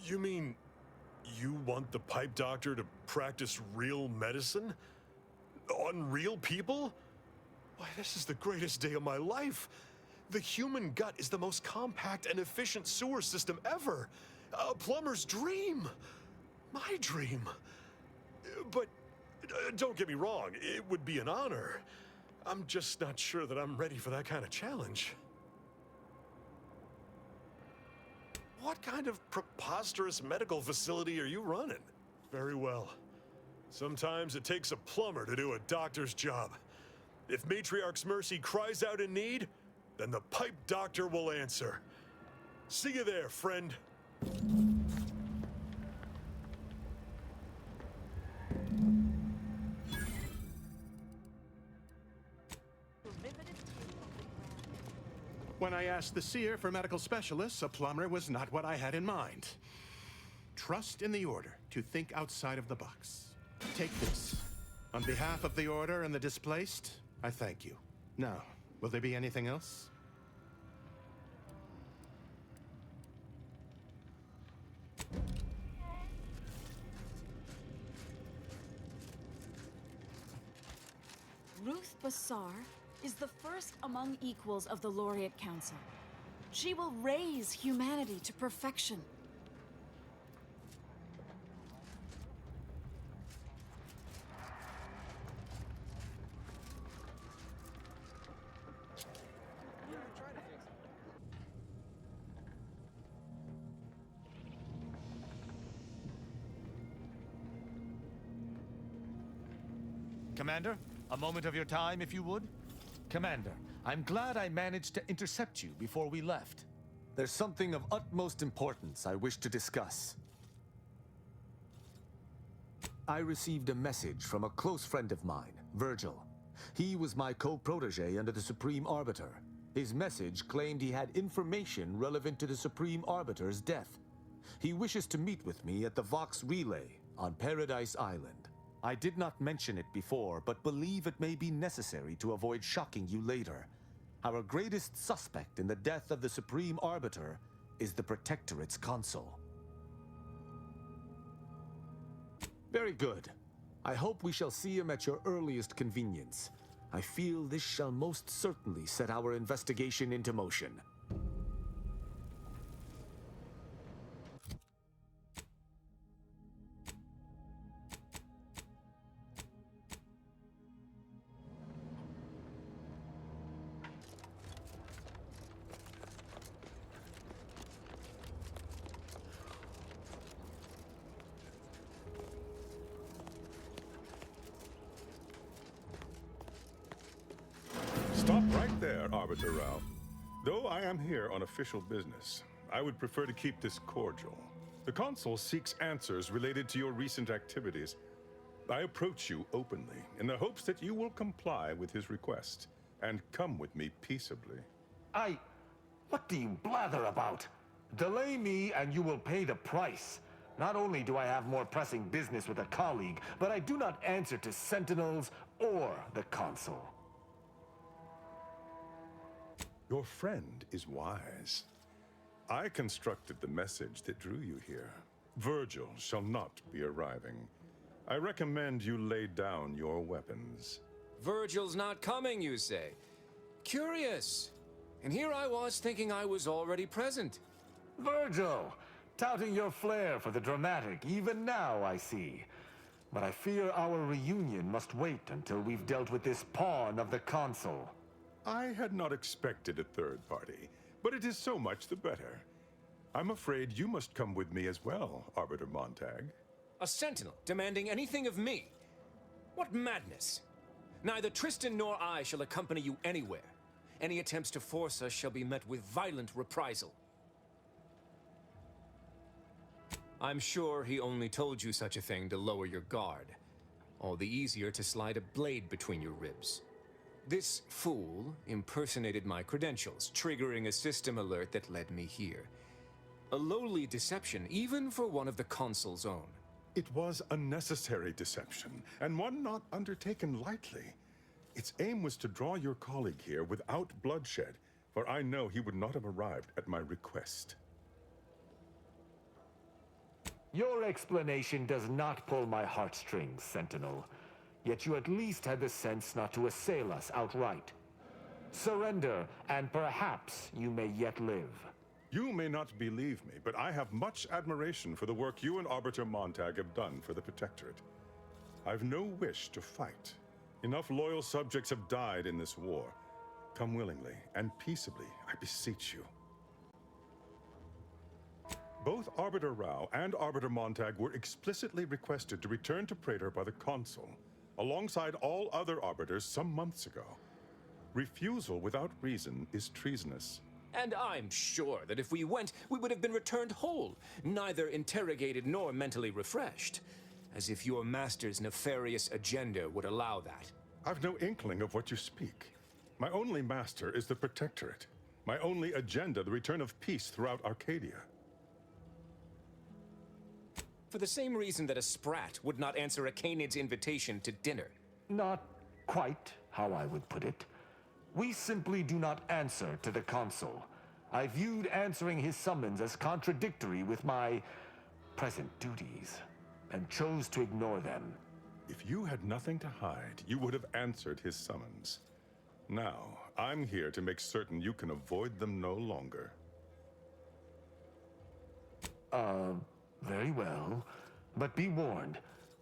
You mean you want the pipe doctor to practice real medicine? On real people? Why, this is the greatest day of my life. The human gut is the most compact and efficient sewer system ever. A plumber's dream. My dream. But don't get me wrong, it would be an honor. I'm just not sure that I'm ready for that kind of challenge. What kind of preposterous medical facility are you running? Very well. Sometimes it takes a plumber to do a doctor's job. If Matriarch's Mercy cries out in need, then the pipe doctor will answer. See you there, friend. When I asked the seer for medical specialists, a plumber was not what I had in mind. Trust in the Order to think outside of the box. Take this. On behalf of the Order and the displaced, I thank you. Now, will there be anything else? Ruth Bassar is the first among equals of the Laureate Council. She will raise humanity to perfection. Commander, a moment of your time, if you would? Commander, I'm glad I managed to intercept you before we left. There's something of utmost importance I wish to discuss. I received a message from a close friend of mine, Virgil. He was my co-protege under the Supreme Arbiter. His message claimed he had information relevant to the Supreme Arbiter's death. He wishes to meet with me at the Vox Relay on Paradise Island. I did not mention it before, but believe it may be necessary to avoid shocking you later. Our greatest suspect in the death of the Supreme Arbiter is the Protectorate's consul. Very good. I hope we shall see him at your earliest convenience. I feel this shall most certainly set our investigation into motion. Stop right there, Arbiter Ralph. Though I am here on official business, I would prefer to keep this cordial. The Consul seeks answers related to your recent activities. I approach you openly in the hopes that you will comply with his request and come with me peaceably. What do you blather about? Delay me and you will pay the price. Not only do I have more pressing business with a colleague, but I do not answer to Sentinels or the Consul. Your friend is wise. I constructed the message that drew you here. Virgil shall not be arriving. I recommend you lay down your weapons. Virgil's not coming, you say? Curious. And here I was thinking I was already present. Virgil! Touting your flair for the dramatic, even now, I see. But I fear our reunion must wait until we've dealt with this pawn of the Consul. I had not expected a third party, but it is so much the better. I'm afraid you must come with me as well, Arbiter Montag. A sentinel demanding anything of me? What madness! Neither Tristan nor I shall accompany you anywhere. Any attempts to force us shall be met with violent reprisal. I'm sure he only told you such a thing to lower your guard. All the easier to slide a blade between your ribs. This fool impersonated my credentials, triggering a system alert that led me here. A lowly deception, even for one of the Consul's own. It was a necessary deception, and one not undertaken lightly. Its aim was to draw your colleague here without bloodshed, for I know he would not have arrived at my request. Your explanation does not pull my heartstrings, Sentinel. Yet you at least had the sense not to assail us outright. Surrender, and perhaps you may yet live. You may not believe me, but I have much admiration for the work you and Arbiter Montag have done for the Protectorate. I've no wish to fight. Enough loyal subjects have died in this war. Come willingly and peaceably, I beseech you. Both Arbiter Rao and Arbiter Montag were explicitly requested to return to Praetor by the Consul, alongside all other Arbiters some months ago. Refusal without reason is treasonous. And I'm sure that if we went, we would have been returned whole, neither interrogated nor mentally refreshed. As if your master's nefarious agenda would allow that. I've no inkling of what you speak. My only master is the Protectorate. My only agenda, the return of peace throughout Arcadia. For the same reason that a sprat would not answer a Canid's invitation to dinner. Not quite how I would put it. We simply do not answer to the Consul. I viewed answering his summons as contradictory with my present duties, and chose to ignore them. If you had nothing to hide, you would have answered his summons. Now, I'm here to make certain you can avoid them no longer. Very well. But be warned,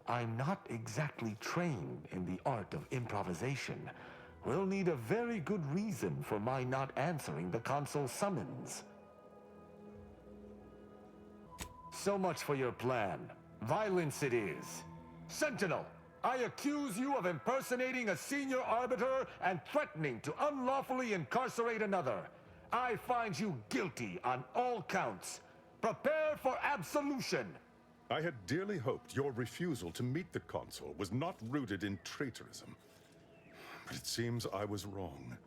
I'm not exactly trained in the art of improvisation. We'll need a very good reason for my not answering the Consul's summons. So much for your plan. Violence it is. Sentinel, I accuse you of impersonating a senior arbiter and threatening to unlawfully incarcerate another. I find you guilty on all counts. Prepare for absolution. I had dearly hoped your refusal to meet the Consul was not rooted in traitorism. But it seems I was wrong.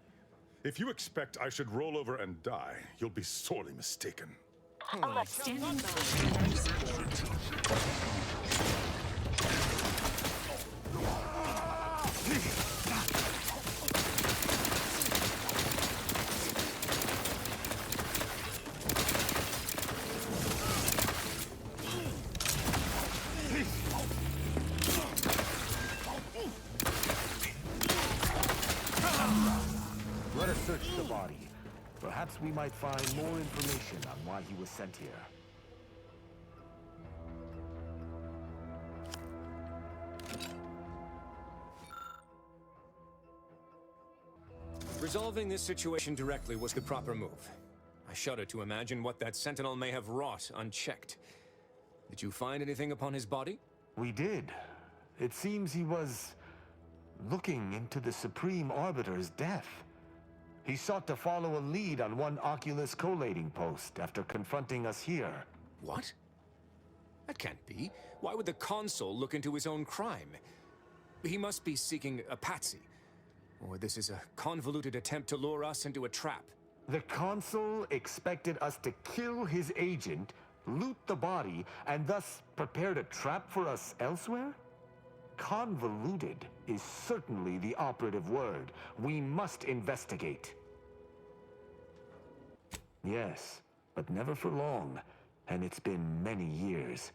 If you expect I should roll over and die, you'll be sorely mistaken. Standing by. Let us search the body. Perhaps we might find more information on why he was sent here. Resolving this situation directly was the proper move. I shudder to imagine what that sentinel may have wrought unchecked. Did you find anything upon his body? We did. It seems he was looking into the Supreme Arbiter's death. He sought to follow a lead on one Oculus collating post after confronting us here. What? That can't be. Why would the Consul look into his own crime? He must be seeking a patsy. Or this is a convoluted attempt to lure us into a trap. The Consul expected us to kill his agent, loot the body, and thus prepared a trap for us elsewhere? Convoluted is certainly the operative word. We must investigate. Yes, but never for long, and it's been many years.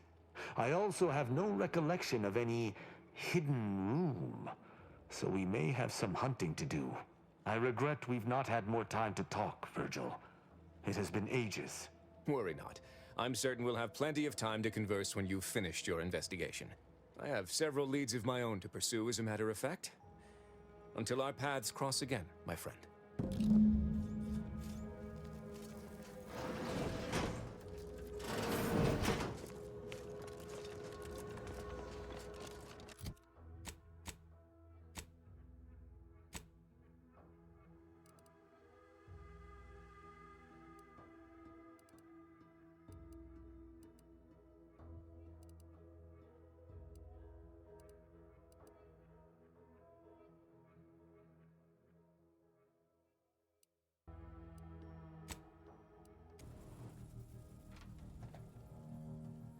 I also have no recollection of any hidden room, so we may have some hunting to do. I regret we've not had more time to talk, Virgil. It has been ages. Worry not. I'm certain we'll have plenty of time to converse when you've finished your investigation. I have several leads of my own to pursue, as a matter of fact. Until our paths cross again, my friend.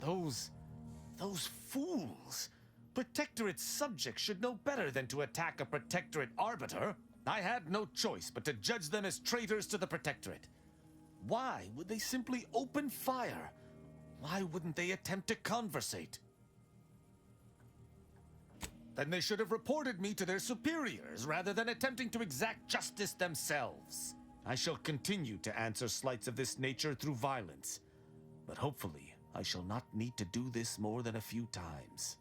Those fools! Protectorate subjects should know better than to attack a Protectorate arbiter. I had no choice but to judge them as traitors to the Protectorate. Why would they simply open fire? Why wouldn't they attempt to conversate? Then they should have reported me to their superiors rather than attempting to exact justice themselves. I shall continue to answer slights of this nature through violence, but hopefully I shall not need to do this more than a few times.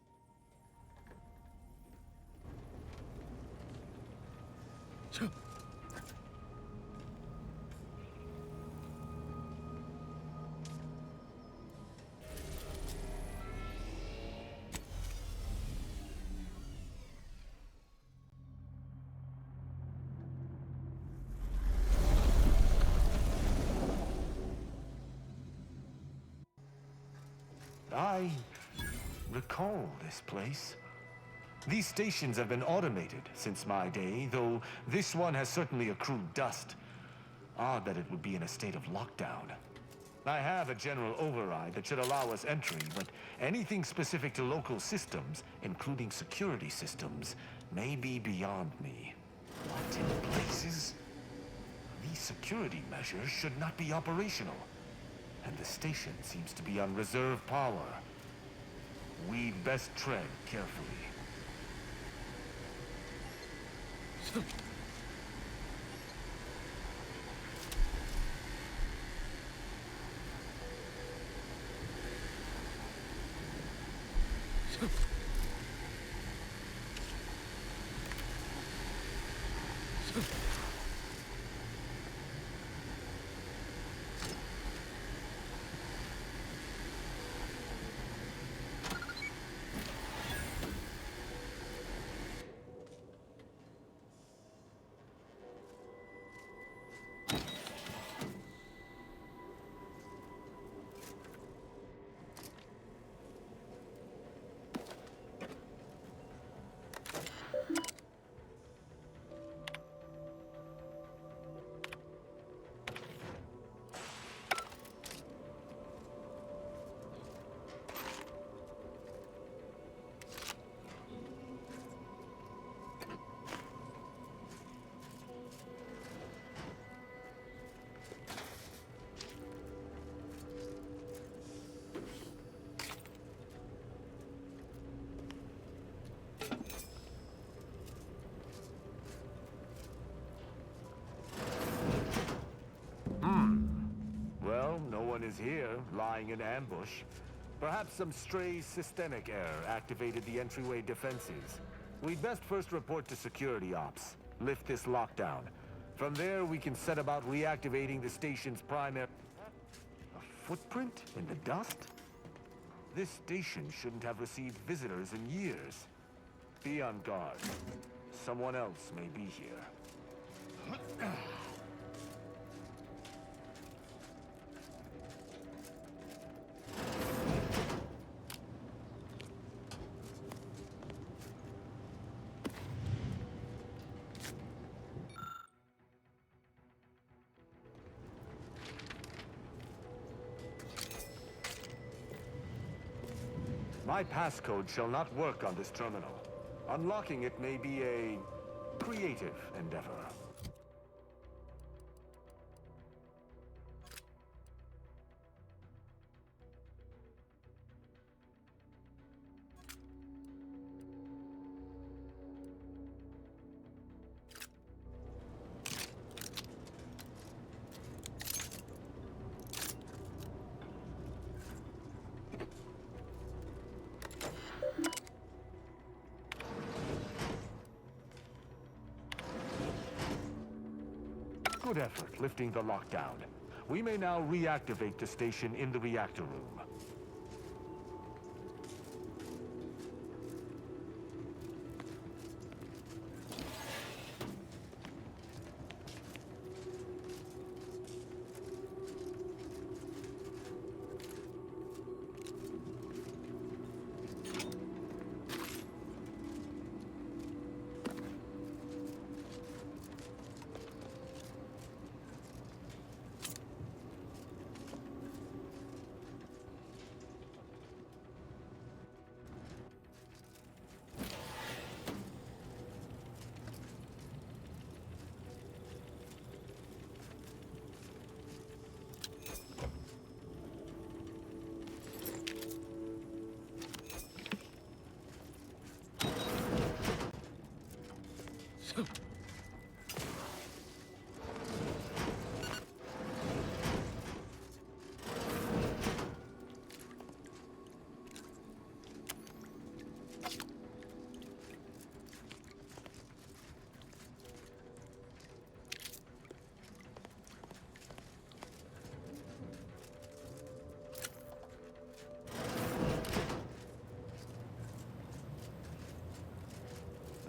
I recall this place. These stations have been automated since my day, though this one has certainly accrued dust. Odd that it would be in a state of lockdown. I have a general override that should allow us entry, but anything specific to local systems, including security systems, may be beyond me. What in blazes? These security measures should not be operational. And the station seems to be on reserve power. We'd best tread carefully. Well, no one is here, lying in ambush. Perhaps some stray systemic error activated the entryway defenses. We'd best first report to security ops. Lift this lockdown. From there, we can set about reactivating the station's primary... A footprint in the dust? This station shouldn't have received visitors in years. Be on guard. Someone else may be here. My passcode shall not work on this terminal. Unlocking it may be a creative endeavor. Good effort lifting the lockdown. We may now reactivate the station in the reactor room.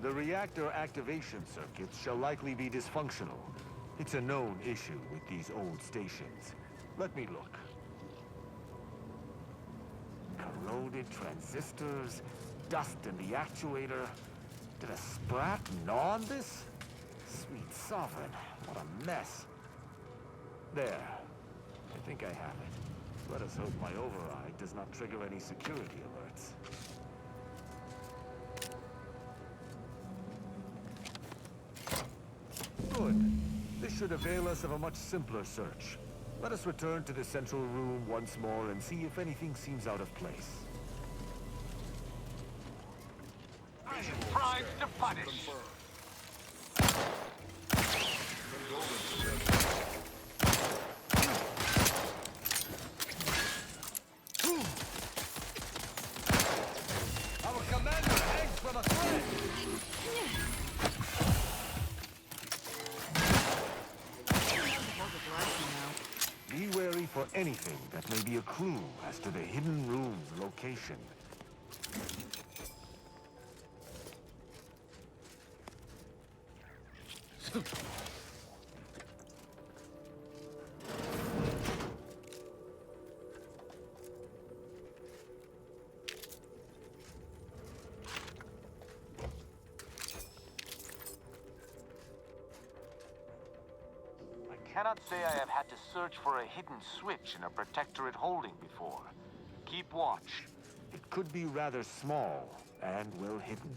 The reactor activation circuits shall likely be dysfunctional. It's a known issue with these old stations. Let me look. Corroded transistors, dust in the actuator. Did a sprat gnaw on this? Sweet sovereign, what a mess. There. I think I have it. Let us hope my override does not trigger any security alerts. Good. This should avail us of a much simpler search. Let us return to the central room once more and see if anything seems out of place. Crimes to punish. Our commander hangs from a thread! Be wary for anything that may be a clue as to the hidden room's location. I cannot say I have had to search for a hidden switch in a protectorate holding before. Keep watch. It could be rather small and well hidden.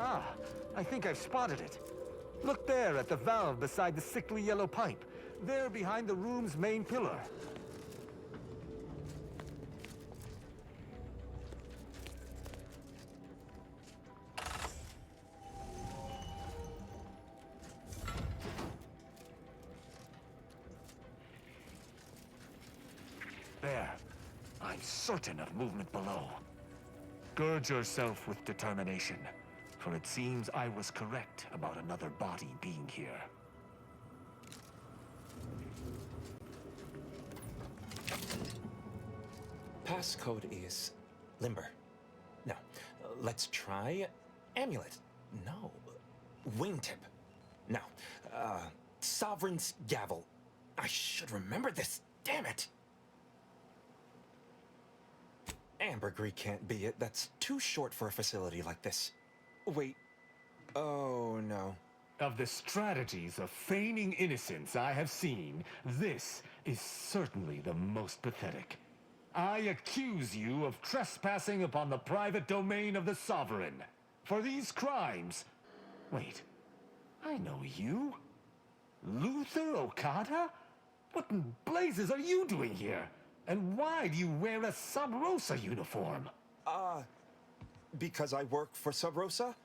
Ah, I think I've spotted it. Look there at the valve beside the sickly yellow pipe. There behind the room's main pillar. There. I'm certain of movement below. Gird yourself with determination, for it seems I was correct about another body being here. Passcode is limber. No. Let's try amulet. No. Wingtip. No. Sovereign's gavel. I should remember this. Damn it. Ambergris can't be it. That's too short for a facility like this. Wait. Oh, no. Of the strategies of feigning innocence I have seen, this is certainly the most pathetic. I accuse you of trespassing upon the private domain of the Sovereign. For these crimes... Wait. I know you. Luther Okada? What in blazes are you doing here? And why do you wear a Sub Rosa uniform? Because I work for Sub Rosa?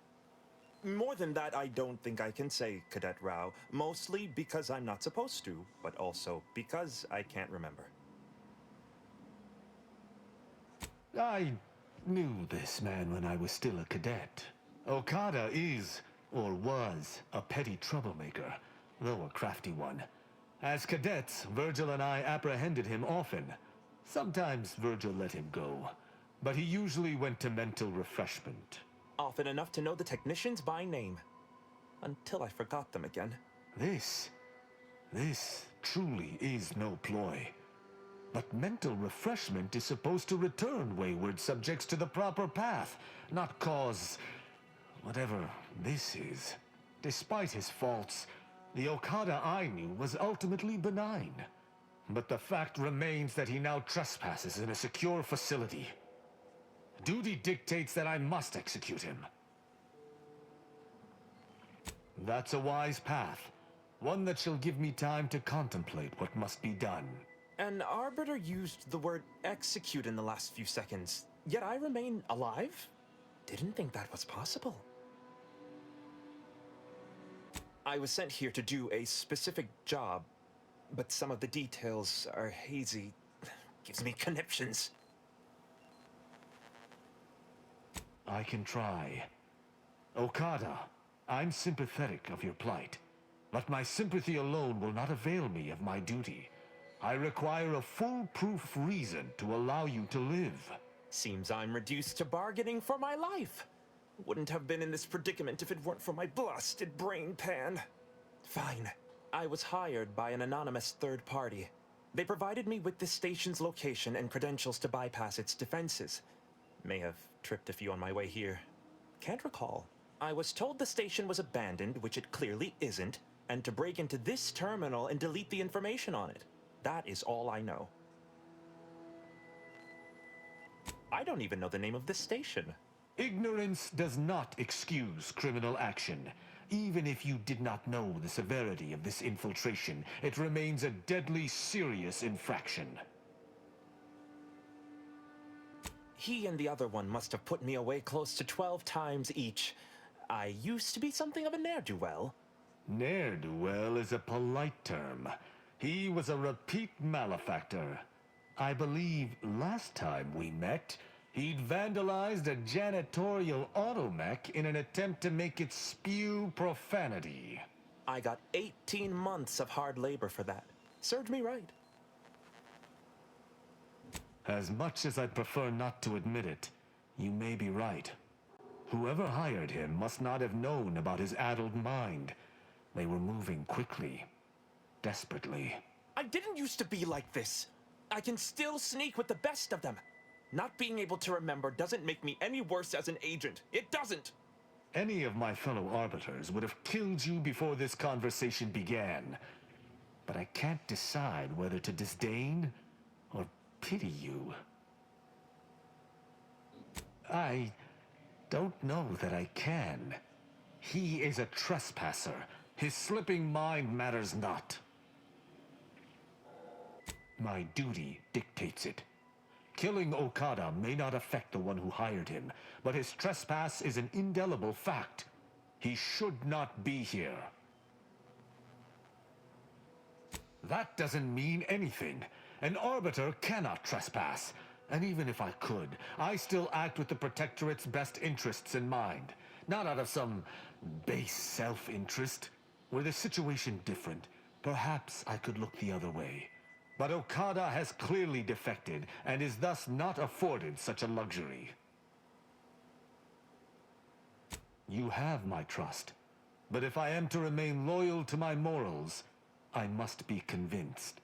More than that, I don't think I can say, Cadet Rao. Mostly because I'm not supposed to, but also because I can't remember. I knew this man when I was still a cadet. Okada is, or was, a petty troublemaker, though a crafty one. As cadets, Virgil and I apprehended him often. Sometimes Virgil let him go, but he usually went to mental refreshment. Often enough to know the technicians by name. Until I forgot them again. This truly is no ploy. But mental refreshment is supposed to return wayward subjects to the proper path, not cause whatever this is. Despite his faults, the Okada I knew was ultimately benign. But the fact remains that he now trespasses in a secure facility. Duty dictates that I must execute him. That's a wise path. One that shall give me time to contemplate what must be done. An Arbiter used the word execute in the last few seconds, yet I remain alive? Didn't think that was possible. I was sent here to do a specific job, but some of the details are hazy. Gives me conniptions. I can try. Okada, I'm sympathetic of your plight, but my sympathy alone will not avail me of my duty. I require a foolproof reason to allow you to live. Seems I'm reduced to bargaining for my life. Wouldn't have been in this predicament if it weren't for my blasted brain pan. Fine. I was hired by an anonymous third party. They provided me with the station's location and credentials to bypass its defenses. May have tripped a few on my way here. Can't recall. I was told the station was abandoned, which it clearly isn't, and to break into this terminal and delete the information on it. That is all I know. I don't even know the name of this station. Ignorance does not excuse criminal action. Even if you did not know the severity of this infiltration, it remains a deadly serious infraction. He and the other one must have put me away close to 12 times each. I used to be something of a ne'er-do-well. Ne'er-do-well is a polite term. He was a repeat malefactor. I believe last time we met, he'd vandalized a janitorial automech in an attempt to make it spew profanity. I got 18 months of hard labor for that. Served me right. As much as I'd prefer not to admit it, you may be right. Whoever hired him must not have known about his addled mind. They were moving quickly, desperately. I didn't used to be like this. I can still sneak with the best of them. Not being able to remember doesn't make me any worse as an agent. It doesn't! Any of my fellow arbiters would have killed you before this conversation began. But I can't decide whether to disdain or pity you. I don't know that I can. He is a trespasser. His slipping mind matters not. My duty dictates it. Killing Okada may not affect the one who hired him, but his trespass is an indelible fact. He should not be here. That doesn't mean anything. An arbiter cannot trespass. And even if I could, I still act with the Protectorate's best interests in mind. Not out of some base self-interest. Were the situation different, perhaps I could look the other way. But Okada has clearly defected, and is thus not afforded such a luxury. You have my trust, but if I am to remain loyal to my morals, I must be convinced.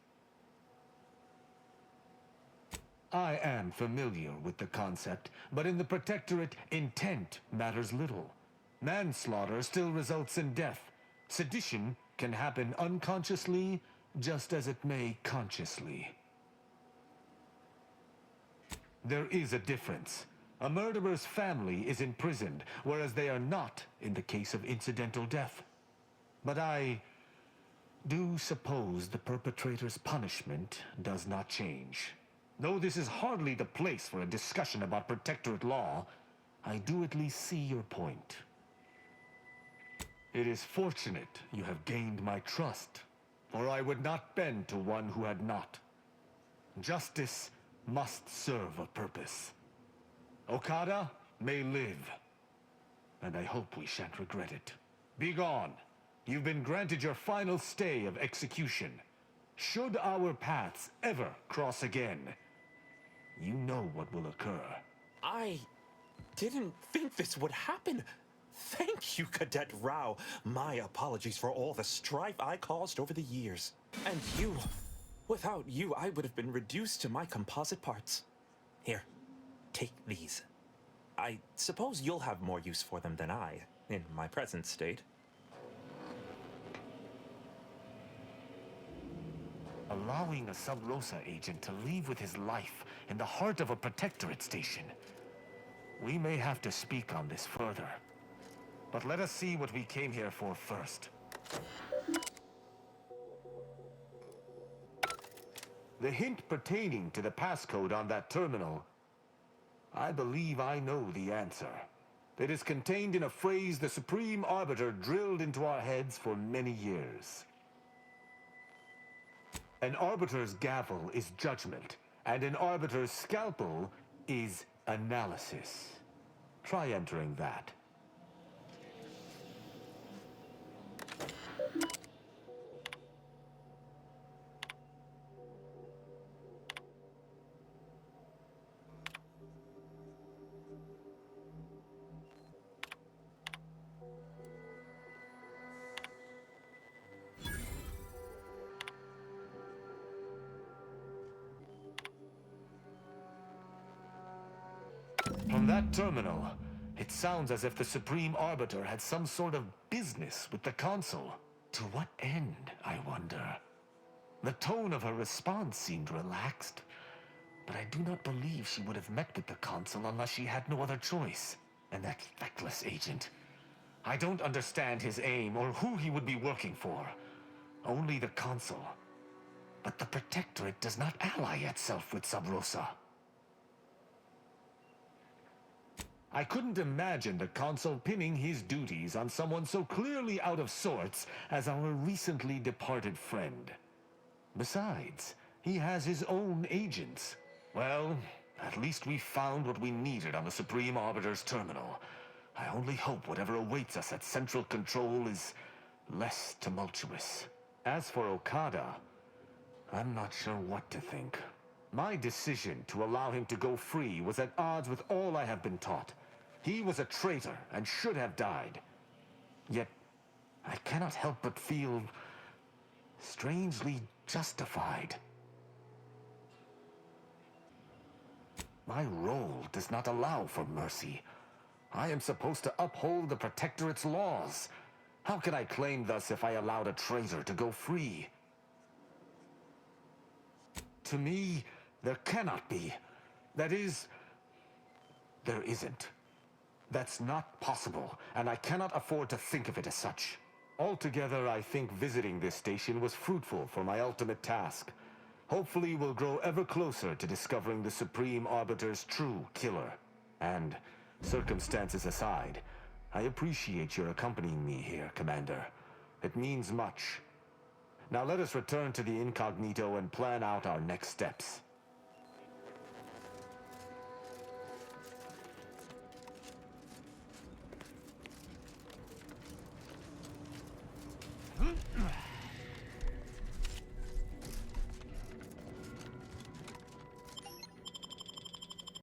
I am familiar with the concept, but in the Protectorate, intent matters little. Manslaughter still results in death. Sedition can happen unconsciously, just as it may consciously. There is a difference. A murderer's family is imprisoned, whereas they are not in the case of incidental death. But I do suppose the perpetrator's punishment does not change. Though this is hardly the place for a discussion about Protectorate law, I do at least see your point. It is fortunate you have gained my trust, for I would not bend to one who had not. Justice must serve a purpose. Okada may live, and I hope we shan't regret it. Be gone. You've been granted your final stay of execution. Should our paths ever cross again, you know what will occur. I didn't think this would happen. Thank you, Cadet Rao. My apologies for all the strife I caused over the years. And you. Without you, I would have been reduced to my composite parts. Here, take these. I suppose you'll have more use for them than I, in my present state. Allowing a Sub Rosa agent to leave with his life in the heart of a Protectorate station. We may have to speak on this further. But let us see what we came here for first. The hint pertaining to the passcode on that terminal, I believe I know the answer. It is contained in a phrase the Supreme Arbiter drilled into our heads for many years. An Arbiter's gavel is judgment, and an Arbiter's scalpel is analysis. Try entering that. That terminal, it sounds as if the Supreme Arbiter had some sort of business with the Consul. To what end, I wonder? The tone of her response seemed relaxed, but I do not believe she would have met with the Consul unless she had no other choice. And that feckless agent. I don't understand his aim or who he would be working for. Only the Consul. But the Protectorate does not ally itself with Sub Rosa. I couldn't imagine the Consul pinning his duties on someone so clearly out of sorts as our recently departed friend. Besides, he has his own agents. Well, at least we found what we needed on the Supreme Arbiter's terminal. I only hope whatever awaits us at Central Control is less tumultuous. As for Okada, I'm not sure what to think. My decision to allow him to go free was at odds with all I have been taught. He was a traitor and should have died. Yet, I cannot help but feel strangely justified. My role does not allow for mercy. I am supposed to uphold the Protectorate's laws. How can I claim thus if I allowed a traitor to go free? To me, there cannot be. That is, there isn't. That's not possible, and I cannot afford to think of it as such. Altogether, I think visiting this station was fruitful for my ultimate task. Hopefully, we'll grow ever closer to discovering the Supreme Arbiter's true killer. And, circumstances aside, I appreciate your accompanying me here, Commander. It means much. Now let us return to the Incognito and plan out our next steps.